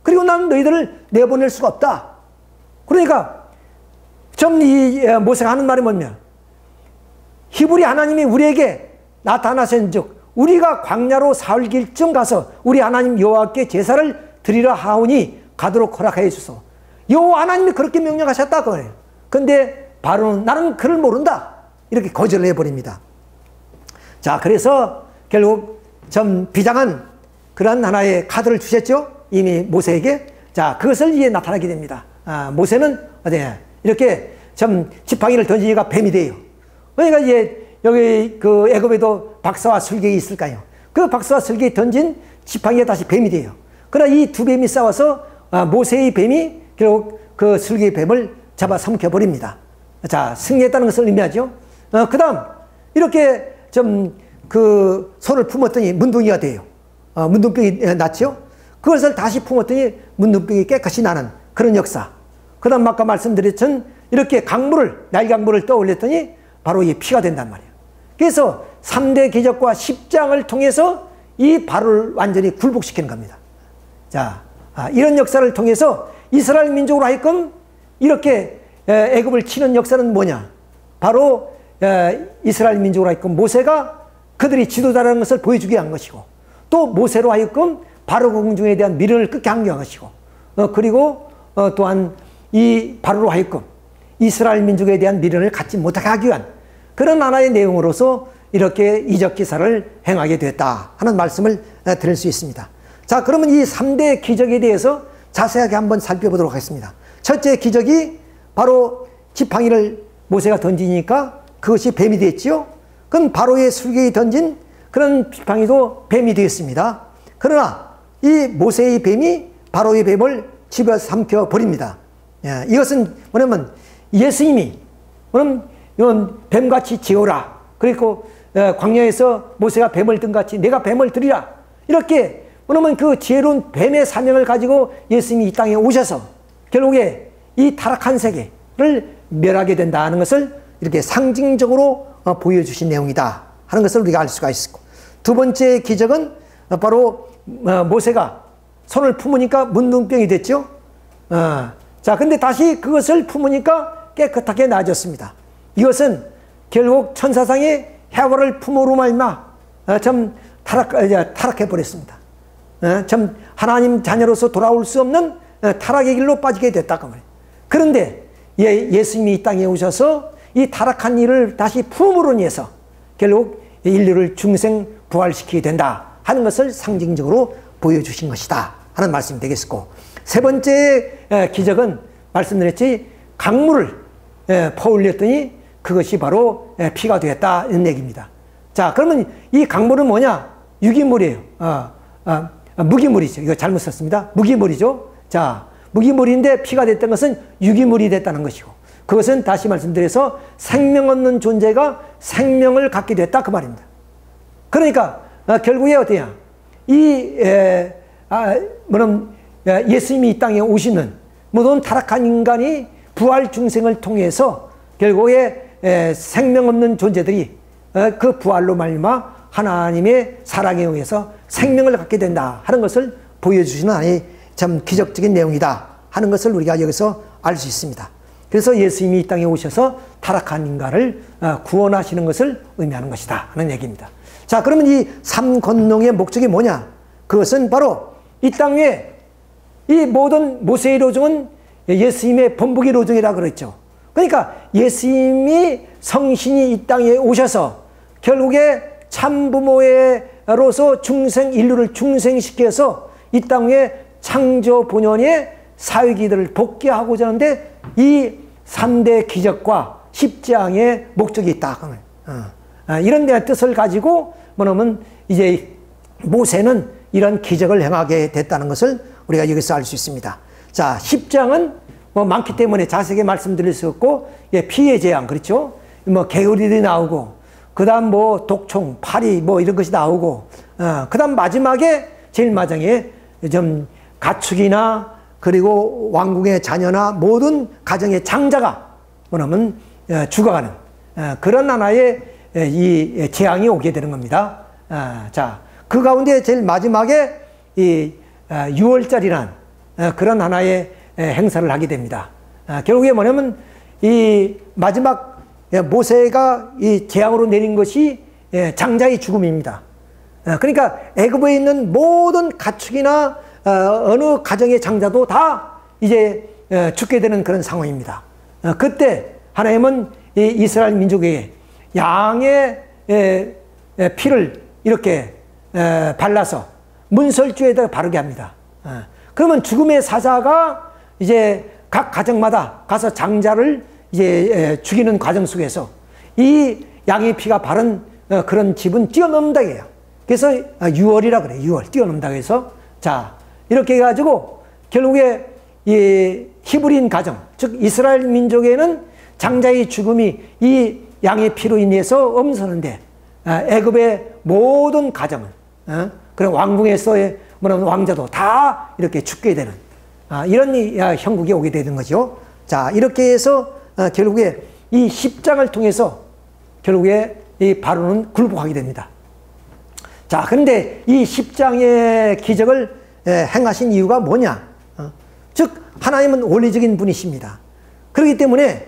그리고 나는 너희들을 내보낼 수가 없다. 그러니까 이 모세가 하는 말이 뭐냐? 히브리 하나님이 우리에게 나타나신즉 우리가 광야로 사흘길쯤 가서 우리 하나님 여호와께 제사를 드리려 하오니 가도록 허락하여 주소서. 여호와 하나님이 그렇게 명령하셨다 그거예요. 근데 바로는 나는 그를 모른다. 이렇게 거절을 해버립니다. 자, 그래서 결국 비장한 그런 하나의 카드를 주셨죠. 이미 모세에게. 자, 그것을 이제 나타나게 됩니다. 모세는 이렇게 지팡이를 던지니까 뱀이 돼요. 그러니까 이제 여기 그 애굽에도 박사와 술객이 있을까요? 그 박사와 술객이 던진 지팡이가 다시 뱀이 돼요. 그러나 이 두 뱀이 싸워서 모세의 뱀이 결국 그 술객의 뱀을 잡아 삼켜버립니다. 자, 승리했다는 것을 의미하죠. 그 다음 이렇게 그 손을 품었더니 문둥이가 돼요. 문둥병이 났죠. 그것을 다시 품었더니 문둥병이 깨끗이 나는 그런 역사. 그 다음 아까 말씀드렸던 이렇게 나일강물을 떠올렸더니 바로 이 피가 된단 말이에요. 그래서 3대 기적과 10장을 통해서 이 바로를 완전히 굴복시키는 겁니다. 자, 이런 역사를 통해서 이스라엘 민족으로 하여금 이렇게 애굽을 치는 역사는 뭐냐? 바로 이스라엘 민족으로 하여금 모세가 그들이 지도자라는 것을 보여주게 한 것이고, 또 모세로 하여금 바로 공중에 대한 미련을 끊게 한 것이고, 그리고 또한 이 바로로 하여금 이스라엘 민족에 대한 미련을 갖지 못하게 하기 위한 그런 하나의 내용으로서 이렇게 이적 기사를 행하게 됐다 하는 말씀을 드릴 수 있습니다. 자, 그러면 이 3대 기적에 대해서 자세하게 한번 살펴보도록 하겠습니다. 첫째 기적이 바로 지팡이를 모세가 던지니까 그것이 뱀이 됐죠. 그럼 바로의 술객이 던진 그런 지팡이도 뱀이 되었습니다. 그러나 이 모세의 뱀이 바로의 뱀을 집어삼켜 버립니다. 이것은 뭐냐면 예수님이 이건 뱀같이 지어라. 그리고 광야에서 모세가 뱀을 든 같이 내가 뱀을 들이라. 이렇게 뭐냐면 그 지혜로운 뱀의 사명을 가지고 예수님이 이 땅에 오셔서 결국에 이 타락한 세계를 멸하게 된다는 것을 이렇게 상징적으로 보여주신 내용이다 하는 것을 우리가 알 수가 있고, 두 번째 기적은 바로 모세가 손을 품으니까 문둥병이 됐죠. 자, 근데 다시 그것을 품으니까 깨끗하게 나아졌습니다. 이것은 결국 천사상의 해와를 품으로 말미암아 타락해 버렸습니다. 하나님 자녀로서 돌아올 수 없는 타락의 길로 빠지게 됐다 그 말이에요. 그런데 예수님이 이 땅에 오셔서 이 타락한 일을 다시 품음으로 인해서 결국 인류를 중생 부활시키게 된다 하는 것을 상징적으로 보여주신 것이다 하는 말씀이 되겠고, 세 번째 기적은 말씀드렸지 강물을 퍼올렸더니 그것이 바로 피가 되었다 이런 얘기입니다. 자, 그러면 이 강물은 뭐냐? 유기물이에요. 무기물이죠. 이거 잘못 썼습니다. 무기물이죠. 자, 무기물인데 피가 됐던 것은 유기물이 됐다는 것이고, 그것은 다시 말씀드려서 생명 없는 존재가 생명을 갖게 됐다 그 말입니다. 그러니까 결국에 어때요? 예수님이 이 땅에 오시는 모든 타락한 인간이 부활 중생을 통해서 결국에 생명 없는 존재들이 그 부활로 말미암아 하나님의 사랑에 의해서 생명을 갖게 된다 하는 것을 보여주시는 하나의 참 기적적인 내용이다 하는 것을 우리가 여기서 알 수 있습니다. 그래서 예수님이 이 땅에 오셔서 타락한 인간을 구원하시는 것을 의미하는 것이다 하는 얘기입니다. 자, 그러면 이 삼권능의 목적이 뭐냐? 그것은 바로 이 땅 위에 이 모든 모세의 로정은 예수님의 번복의 로정이라고 그랬죠. 그러니까 예수님이 성신이 이 땅에 오셔서 결국에 참부모로서 인류를 중생시켜서 이 땅 위에 창조 본연의 사회기들을 복귀하고자 하는데 이 3대 기적과 십장의 목적이 있다. 이런 데 뜻을 가지고 뭐냐면 이제 모세는 이런 기적을 행하게 됐다는 것을 우리가 여기서 알 수 있습니다. 자, 십장은 뭐 많기 때문에 자세하게 말씀드릴 수 없고, 피해 재앙, 그렇죠? 뭐 개구리들이 나오고, 그 다음 뭐 독총, 파리 뭐 이런 것이 나오고, 그 다음 마지막에 제일 마지막에 좀 가축이나 그리고 왕궁의 자녀나 모든 가정의 장자가 뭐냐면 죽어가는 그런 하나의 이 재앙이 오게 되는 겁니다. 자, 그 가운데 제일 마지막에 이 6월절이란 그런 하나의 행사를 하게 됩니다. 결국에 뭐냐면 이 마지막 모세가 이 재앙으로 내린 것이 장자의 죽음입니다. 그러니까 애굽에 있는 모든 가축이나 어느 가정의 장자도 다 이제 죽게 되는 그런 상황입니다. 그때 하나님은 이 이스라엘 민족에게 양의 피를 이렇게 발라서 문설주에다가 바르게 합니다. 그러면 죽음의 사자가 이제 각 가정마다 가서 장자를 이제 죽이는 과정 속에서 이 양의 피가 바른 그런 집은 뛰어넘는다 해요. 그래서 6월이라 그래요. 6월 뛰어넘는다고 해서 자, 이렇게 해가지고 결국에 이 히브리인 가정, 즉 이스라엘 민족에는 장자의 죽음이 이 양의 피로 인해서 엄선한데 애굽의 모든 가정은 그런 왕궁에서의 뭐냐면 왕자도 다 이렇게 죽게 되는 이런 형국이 오게 되는 거죠. 자, 이렇게 해서 결국에 이 십장을 통해서 결국에 이 바로는 굴복하게 됩니다. 자, 그런데 이 십장의 기적을 행하신 이유가 뭐냐? 즉 하나님은 원리적인 분이십니다. 그렇기 때문에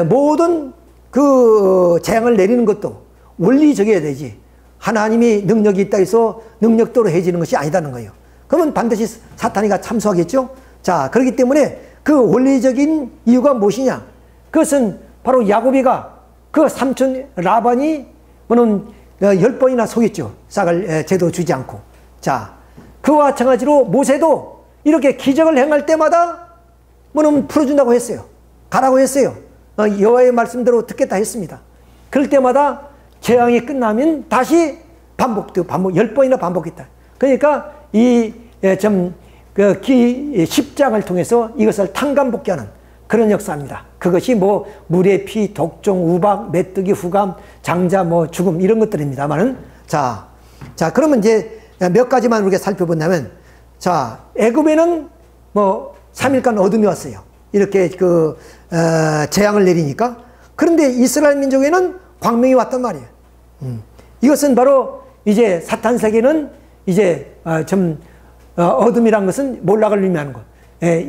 모든 그 재앙을 내리는 것도 원리적이어야 되지 하나님이 능력이 있다 해서 능력대로 해지는 것이 아니다는 거예요. 그러면 반드시 사탄이가 참소하겠죠. 자, 그렇기 때문에 그 원리적인 이유가 무엇이냐? 그것은 바로 야곱이가 그 삼촌 라반이 뭐는 10번이나 속였죠. 싹을 제도 주지 않고. 자, 그와 마찬가지로 모세도 이렇게 기적을 행할 때마다 뭐는 풀어준다고 했어요. 가라고 했어요. 여호와의 말씀대로 듣겠다 했습니다. 그럴 때마다 재앙이 끝나면 다시 반복 10번이나 반복했다. 그러니까 십장을 통해서 이것을 탕감복귀하는 그런 역사입니다. 그것이 뭐 물의 피, 독종, 우박, 메뚜기, 후감, 장자, 뭐 죽음 이런 것들입니다만은 자, 그러면 이제 몇 가지만 우리가 살펴본다면 자, 애굽에는 뭐 3일간 어둠이 왔어요. 이렇게 재앙을 내리니까. 그런데 이스라엘 민족에는 광명이 왔단 말이에요. 이것은 바로 이제 사탄 세계는 이제 어둠이란 것은 몰락을 의미하는 것.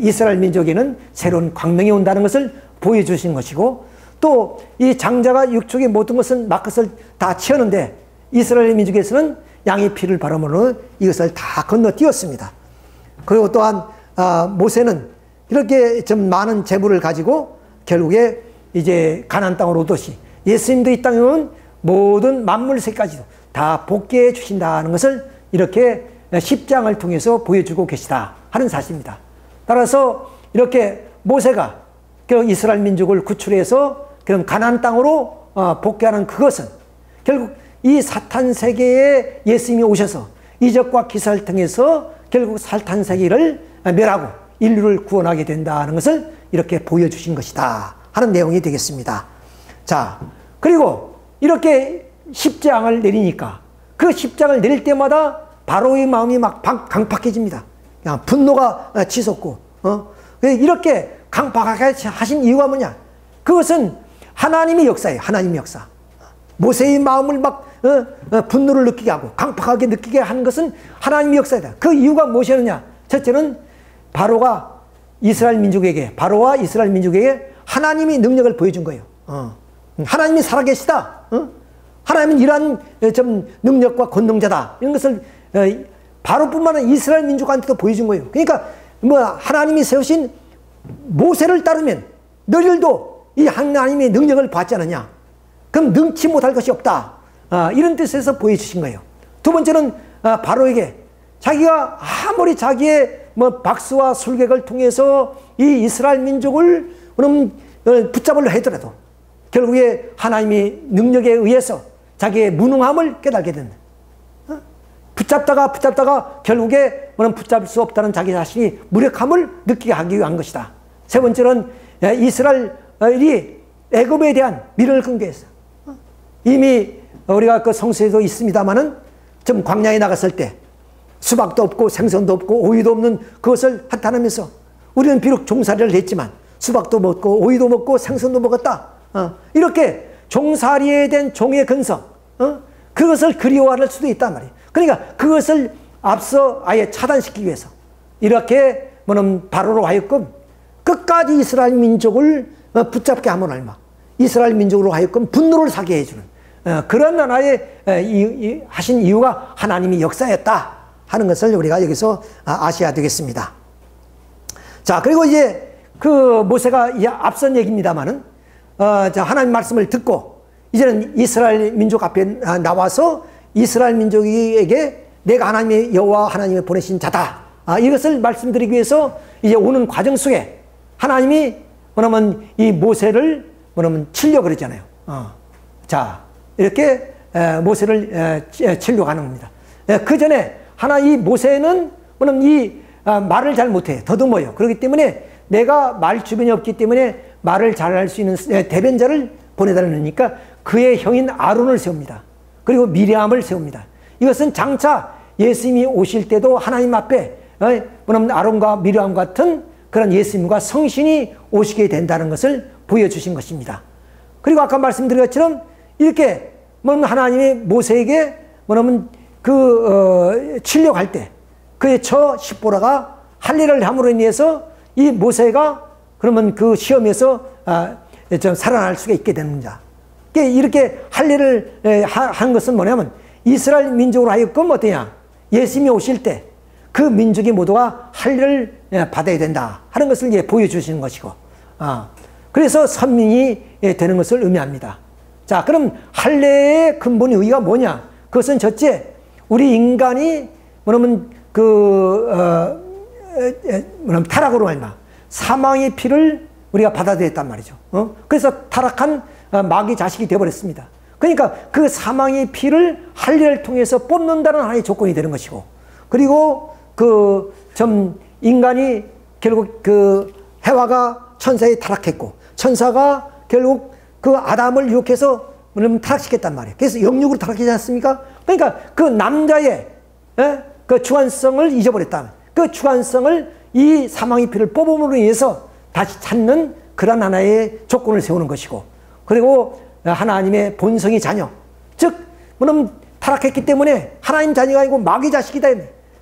이스라엘 민족에는 새로운 광명이 온다는 것을 보여주신 것이고 또 이 장자가 육축의 모든 것은 마것을 다 치었는데 이스라엘 민족에서는 양의 피를 바람으로 이것을 다 건너뛰었습니다. 그리고 또한 모세는 이렇게 좀 많은 재물을 가지고 결국에 이제 가나안 땅으로 오듯이 예수님도 이 땅에 오면 모든 만물 세까지도 다 복귀해 주신다는 것을 이렇게 십장을 통해서 보여주고 계시다 하는 사실입니다. 따라서 이렇게 모세가 이스라엘 민족을 구출해서 그런 가나안 땅으로 복귀하는 그것은 결국 이 사탄 세계에 예수님이 오셔서 이적과 기사를 통해서 결국 사탄 세계를 멸하고 인류를 구원하게 된다는 것을 이렇게 보여주신 것이다 하는 내용이 되겠습니다. 자, 그리고 이렇게 십장을 내리니까 그 십장을 내릴 때마다 바로의 마음이 막 강팍해집니다. 그냥 분노가 치솟고 이렇게 강팍하게 하신 이유가 뭐냐? 그것은 하나님의 역사예요. 하나님의 역사. 모세의 마음을 막 분노를 느끼게 하고 강팍하게 느끼게 하는 것은 하나님의 역사이다. 그 이유가 무엇이었느냐? 첫째는 바로와 이스라엘 민족에게 하나님의 능력을 보여준 거예요. 하나님이 살아계시다. 하나님은 이러한 좀 능력과 권능자다. 이런 것을 바로뿐만 아니라 이스라엘 민족한테도 보여준 거예요. 그러니까 하나님이 세우신 모세를 따르면 너희들도 이 하나님의 능력을 받지 않느냐? 그럼 능치 못할 것이 없다. 이런 뜻에서 보여주신 거예요. 두 번째는 바로에게 자기가 아무리 자기의 박수와 술객을 통해서 이 이스라엘 민족을 붙잡으려 하더라도 결국에 하나님의 능력에 의해서 자기의 무능함을 깨닫게 된다. 붙잡다가 결국에 붙잡을 수 없다는 자기 자신이 무력함을 느끼게 하기 위한 것이다. 세 번째는 이스라엘이 애굽에 대한 미련을 근거해서 이미 우리가 그 성서에도 있습니다마는 좀 광야에 나갔을 때 수박도 없고 생선도 없고 오이도 없는 그것을 한탄하면서 우리는 비록 종살이를 했지만 수박도 먹고 오이도 먹고 생선도 먹었다. 이렇게 종살이에 된 종의 근성, 그것을 그리워할 수도 있단 말이에요. 그러니까 그것을 앞서 아예 차단시키기 위해서 이렇게 바로로 하여금 끝까지 이스라엘 민족을 붙잡게 함으로 말미암아 이스라엘 민족으로 하여금 분노를 사게 해주는 그런 하나의 하신 이유가 하나님의 역사였다 하는 것을 우리가 여기서 아셔야 되겠습니다. 자, 그리고 이제 그 모세가 앞선 얘기입니다만은 하나님 말씀을 듣고 이제는 이스라엘 민족 앞에 나와서 이스라엘 민족에게 내가 하나님의 여호와 하나님의 보내신 자다. 이것을 말씀드리기 위해서 이제 오는 과정 속에 하나님이 이 모세를 치려고 그러잖아요. 자, 이렇게 모세를 치려고 하는 겁니다. 그 전에 이 모세는 이 말을 잘 못해. 더듬어요. 그렇기 때문에 내가 말 주변이 없기 때문에 말을 잘할 수 있는 대변자를 보내달라니까 그의 형인 아론을 세웁니다. 그리고 미리암을 세웁니다. 이것은 장차 예수님이 오실 때도 하나님 앞에 아론과 미리암 같은 그런 예수님과 성신이 오시게 된다는 것을 보여주신 것입니다. 그리고 아까 말씀드린 것처럼 이렇게 하나님이 모세에게 치려고 할 때 그의 처 십보라가 할례를 함으로 인해서 이 모세가 그러면 그 시험에서 좀 살아날 수가 있게 되는 자. 이렇게 할례를 한 것은 뭐냐면 이스라엘 민족으로 하여금 어떠냐? 예수님이 오실 때 그 민족이 모두가 할례를 받아야 된다 하는 것을 이제 보여주시는 것이고, 그래서 선민이 되는 것을 의미합니다. 자, 그럼 할례의 근본의 의의가 뭐냐? 그것은 첫째, 우리 인간이 타락으로 말미암아 사망의 피를 우리가 받아들였단 말이죠. 그래서 타락한 마귀 자식이 되어버렸습니다. 그러니까 그 사망의 피를 할례를 통해서 뽑는다는 하나의 조건이 되는 것이고, 그리고 인간이 결국 해와가 천사에 타락했고, 천사가 결국 그 아담을 유혹해서 타락시켰단 말이에요. 그래서 영육으로 타락하지 않습니까? 그러니까 그 남자의 그 주관성을 잊어버렸다. 그 주관성을 이 사망의 피를 뽑음으로 인해서 다시 찾는 그런 하나의 조건을 세우는 것이고, 그리고 하나님의 본성의 자녀, 즉 타락했기 때문에 하나님 자녀가 아니고 마귀 자식이다.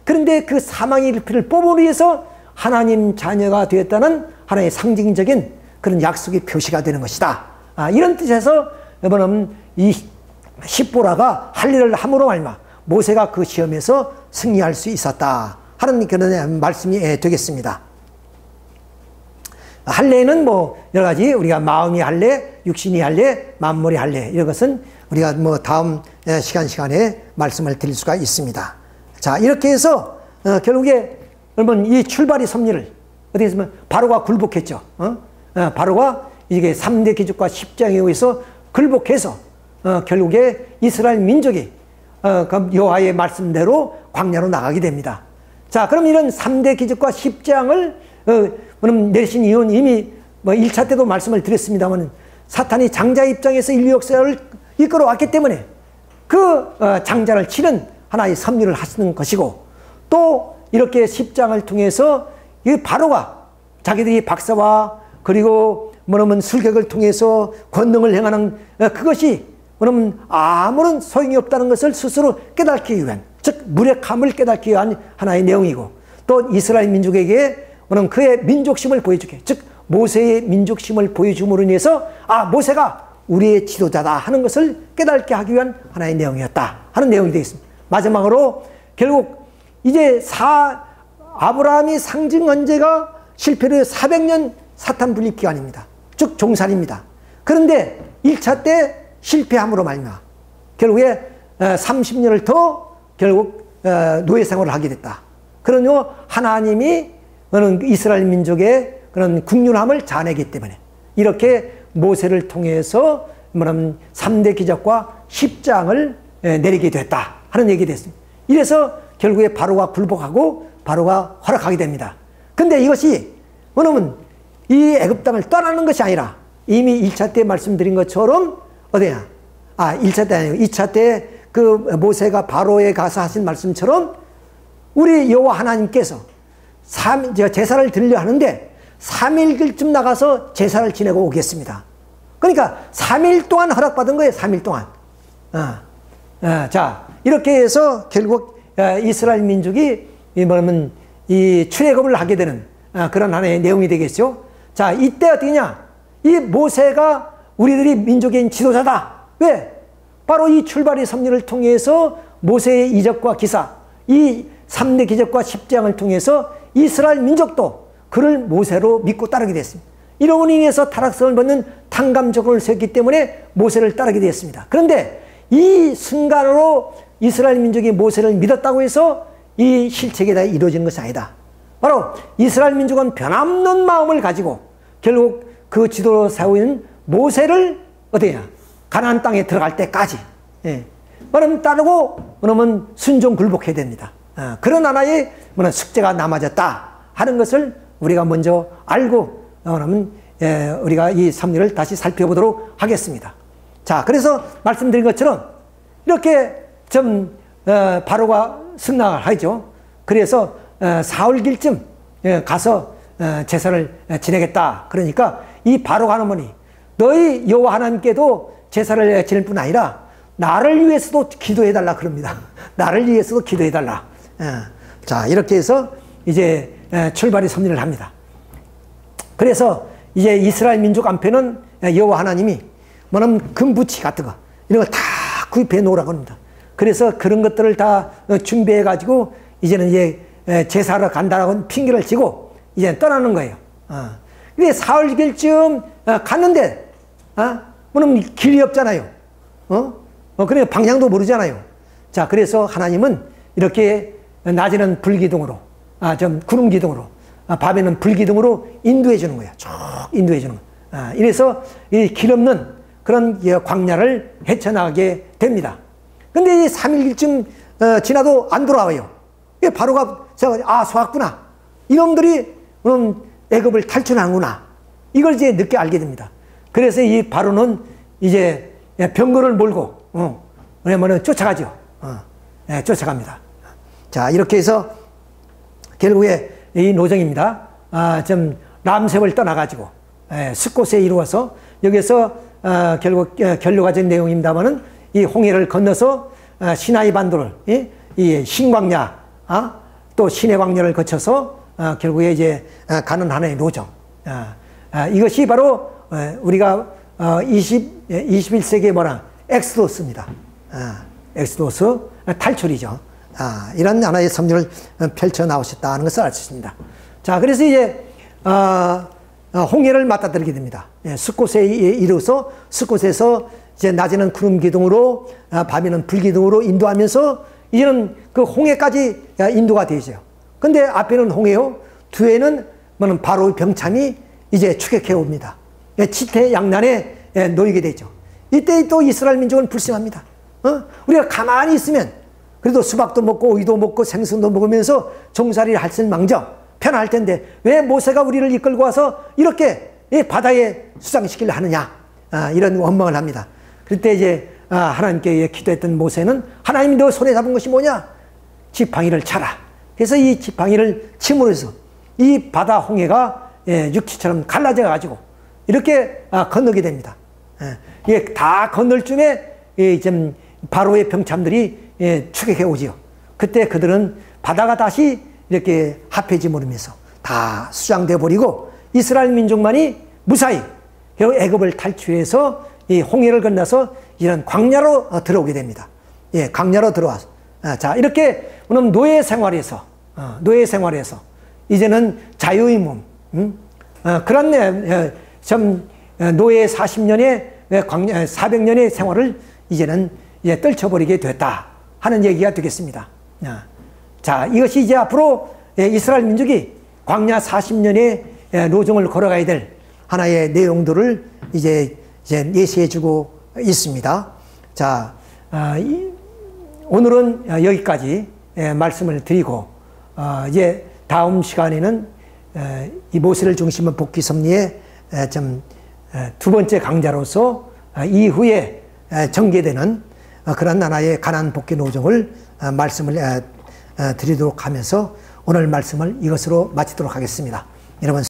그런데 그 사망의 피를 뽑음으로 인해서 하나님 자녀가 되었다는 하나의 상징적인 그런 약속의 표시가 되는 것이다. 이런 뜻에서 이 십보라가 할례를 함으로 말미암아 모세가 그 시험에서 승리할 수 있었다 하는 그런 말씀이 되겠습니다. 할례는 여러 가지 우리가 마음이 할례, 육신이 할례, 만물이 할례, 이런 것은 우리가 다음 시간에 말씀을 드릴 수가 있습니다. 자, 이렇게 해서 결국에 여러분 이 출발의 섭리를 어떻게 했으면 바로가 굴복했죠. 바로가 이게 3대 기적과 10장에 의해서 굴복해서 결국에 이스라엘 민족이 여호와의 말씀대로 광야로 나가게 됩니다. 자, 그럼 이런 3대 기적과 10장을 내리신 이유는 이미 1차 때도 말씀을 드렸습니다만 사탄이 장자 입장에서 인류 역사를 이끌어왔기 때문에 그 장자를 치는 하나의 섭리를 하시는 것이고, 또 이렇게 10장을 통해서 이 바로가 자기들이 박사와 그리고 뭐냐면 술객을 통해서 권능을 행하는 그것이 뭐냐면 아무런 소용이 없다는 것을 스스로 깨닫기 위한, 즉 무력함을 깨닫기 위한 하나의 내용이고, 또 이스라엘 민족에게 뭐냐면 그의 민족심을 보여주게, 즉 모세의 민족심을 보여줌으로 인해서 모세가 우리의 지도자다 하는 것을 깨닫게 하기 위한 하나의 내용이었다 하는 내용이 되겠습니다. 마지막으로 결국 이제 아브라함이 상징 언제가 실패로 400년 사탄 분립 기간입니다. 즉 종살입니다. 그런데 1차 때 실패함으로 말미암아 결국에 30년을 더 결국 노예 생활을 하게 됐다. 그러므로 하나님이 이스라엘 민족의 그런 국률함을 자내기 때문에 이렇게 모세를 통해서 뭐냐면 3대 기적과 10장을 내리게 됐다 하는 얘기가 됐습니다. 이래서 결국에 바로가 굴복하고 바로가 허락하게 됩니다. 근데 이것이 뭐냐면 이 애굽 땅을 떠나는 것이 아니라 이미 1차 때 말씀드린 것처럼 어디야? 1차 때 아니고 2차 때 그 모세가 바로에 가서 하신 말씀처럼 우리 여호와 하나님께서 제사를 드리려 하는데 3일쯤 나가서 제사를 지내고 오겠습니다. 그러니까 3일 동안 허락받은 거예요. 3일 동안. 자, 이렇게 해서 결국 이스라엘 민족이 뭐냐면 이 출애굽을 하게 되는 그런 하나의 내용이 되겠죠. 자, 이때 어떻게냐? 이 모세가 우리들이 민족의 지도자다. 왜? 바로 이 출발의 섭리를 통해서 모세의 이적과 기사, 이 3대 기적과 10장을 통해서 이스라엘 민족도 그를 모세로 믿고 따르게 됐습니다. 이로 인해서 타락성을 받는 탕감적으로 세웠기 때문에 모세를 따르게 되었습니다. 그런데 이 순간으로 이스라엘 민족이 모세를 믿었다고 해서 이 실체가 다 이루어지는 것이 아니다. 바로 이스라엘 민족은 변함없는 마음을 가지고 결국 그 지도로 세우는 모세를 어디냐? 가나안 땅에 들어갈 때까지 그럼 따르고 그러면 순종 굴복해야 됩니다. 그런 하나의 숙제가 남아졌다 하는 것을 우리가 먼저 알고 그러면 우리가 이 섭리를 다시 살펴보도록 하겠습니다. 자, 그래서 말씀드린 것처럼 이렇게 좀 바로가 승낙을 하죠. 그래서 사흘길쯤 가서 제사를 지내겠다. 그러니까 이 바로가 하노니 너희 여호와 하나님께도 제사를 지낼 뿐 아니라 나를 위해서도 기도해달라 그럽니다. 나를 위해서도 기도해달라. 자, 이렇게 해서 이제 출발의 섭리를 합니다. 그래서 이제 이스라엘 민족 앞에는 여호와 하나님이 뭐냐면 금부치 같은 거 이런 걸 다 구입해 놓으라고 합니다. 그래서 그런 것들을 다 준비해 가지고 이제는 이제 제사하러 간다라고 핑계를 지고 이제 떠나는 거예요. 근데 사흘길쯤 갔는데 뭐냐면 길이 없잖아요. 그러니까 방향도 모르잖아요. 자, 그래서 하나님은 이렇게 낮에는 불기둥으로, 좀 구름 기둥으로, 밤에는 불기둥으로 인도해 주는 거야. 쭉 인도해 주는 거야. 이래서 이 길 없는 그런 광야를 헤쳐나가게 됩니다. 근데 이 3일쯤 지나도 안 돌아와요. 바로가 속았구나. 이놈들이 애굽을 탈출하는구나. 이걸 이제 늦게 알게 됩니다. 그래서 이 바로는 이제 병거를 몰고 그러면 쫓아가죠. 쫓아갑니다. 자, 이렇게 해서 결국에 이 노정입니다. 좀 람셉을 떠나가지고 숫곳에 이루어서 여기서 결국 결론가 된 내용입니다만은 이 홍해를 건너서 시나이 반도를 이 신광야 또 시내 광야를 거쳐서 결국에 이제 가는 하나의 노정. 이것이 바로 우리가 21세기에 뭐라 엑스도스입니다. 엑스도스 탈출이죠. 이런 하나의 섭리를 펼쳐 나오셨다는 것을 알 수 있습니다. 자, 그래서 이제 홍해를 맞닥뜨리게 됩니다. 숫곳에 이르러서 숫곳에서 이제 낮에는 구름 기둥으로 밤에는 불 기둥으로 인도하면서 이제는 그 홍해까지 인도가 되죠. 근데 앞에는 홍해요, 뒤에는 뭐는 바로 병참이 이제 추격해 옵니다. 지태양난에 놓이게 되죠. 이때 또 이스라엘 민족은 불쌍합니다. 우리가 가만히 있으면 그래도 수박도 먹고 오이도 먹고 생선도 먹으면서 종살이를 할 망정 편할 텐데 왜 모세가 우리를 이끌고 와서 이렇게 바다에 수상시키려 하느냐, 이런 원망을 합니다. 그때 이제 하나님께 기도했던 모세는 하나님이 너 손에 잡은 것이 뭐냐? 지팡이를 차라. 그래서 이 지팡이를 침으로 해서 이 바다 홍해가 육지처럼 갈라져 가지고 이렇게 건너게 됩니다. 이게 다 건널 쯤에 좀 바로의 병참들이 추격해 오지요. 그때 그들은 바다가 다시 이렇게 합해지 모르면서 다 수장돼 버리고 이스라엘 민족만이 무사히 애굽을 탈출해서 이 홍해를 건너서 이런 광야로 들어오게 됩니다. 광야로 들어와서 자 이렇게 오늘 노예 생활에서 이제는 자유의 몸, 그런 좀 노예 40년의 광야 400년의 생활을 이제는 떨쳐버리게 됐다 하는 얘기가 되겠습니다. 자 이것이 이제 앞으로 이스라엘 민족이 광야 40년의 노정을 걸어가야 될 하나의 내용들을 이제 예시해주고 있습니다. 자 오늘은 여기까지 말씀을 드리고 이제 다음 시간에는 이 모세를 중심으로 복귀 섭리의 좀 두 번째 강자로서 이후에 전개되는 그런 하나의 가나안 복귀 노정을 말씀을 드리도록 하면서 오늘 말씀을 이것으로 마치도록 하겠습니다. 여러분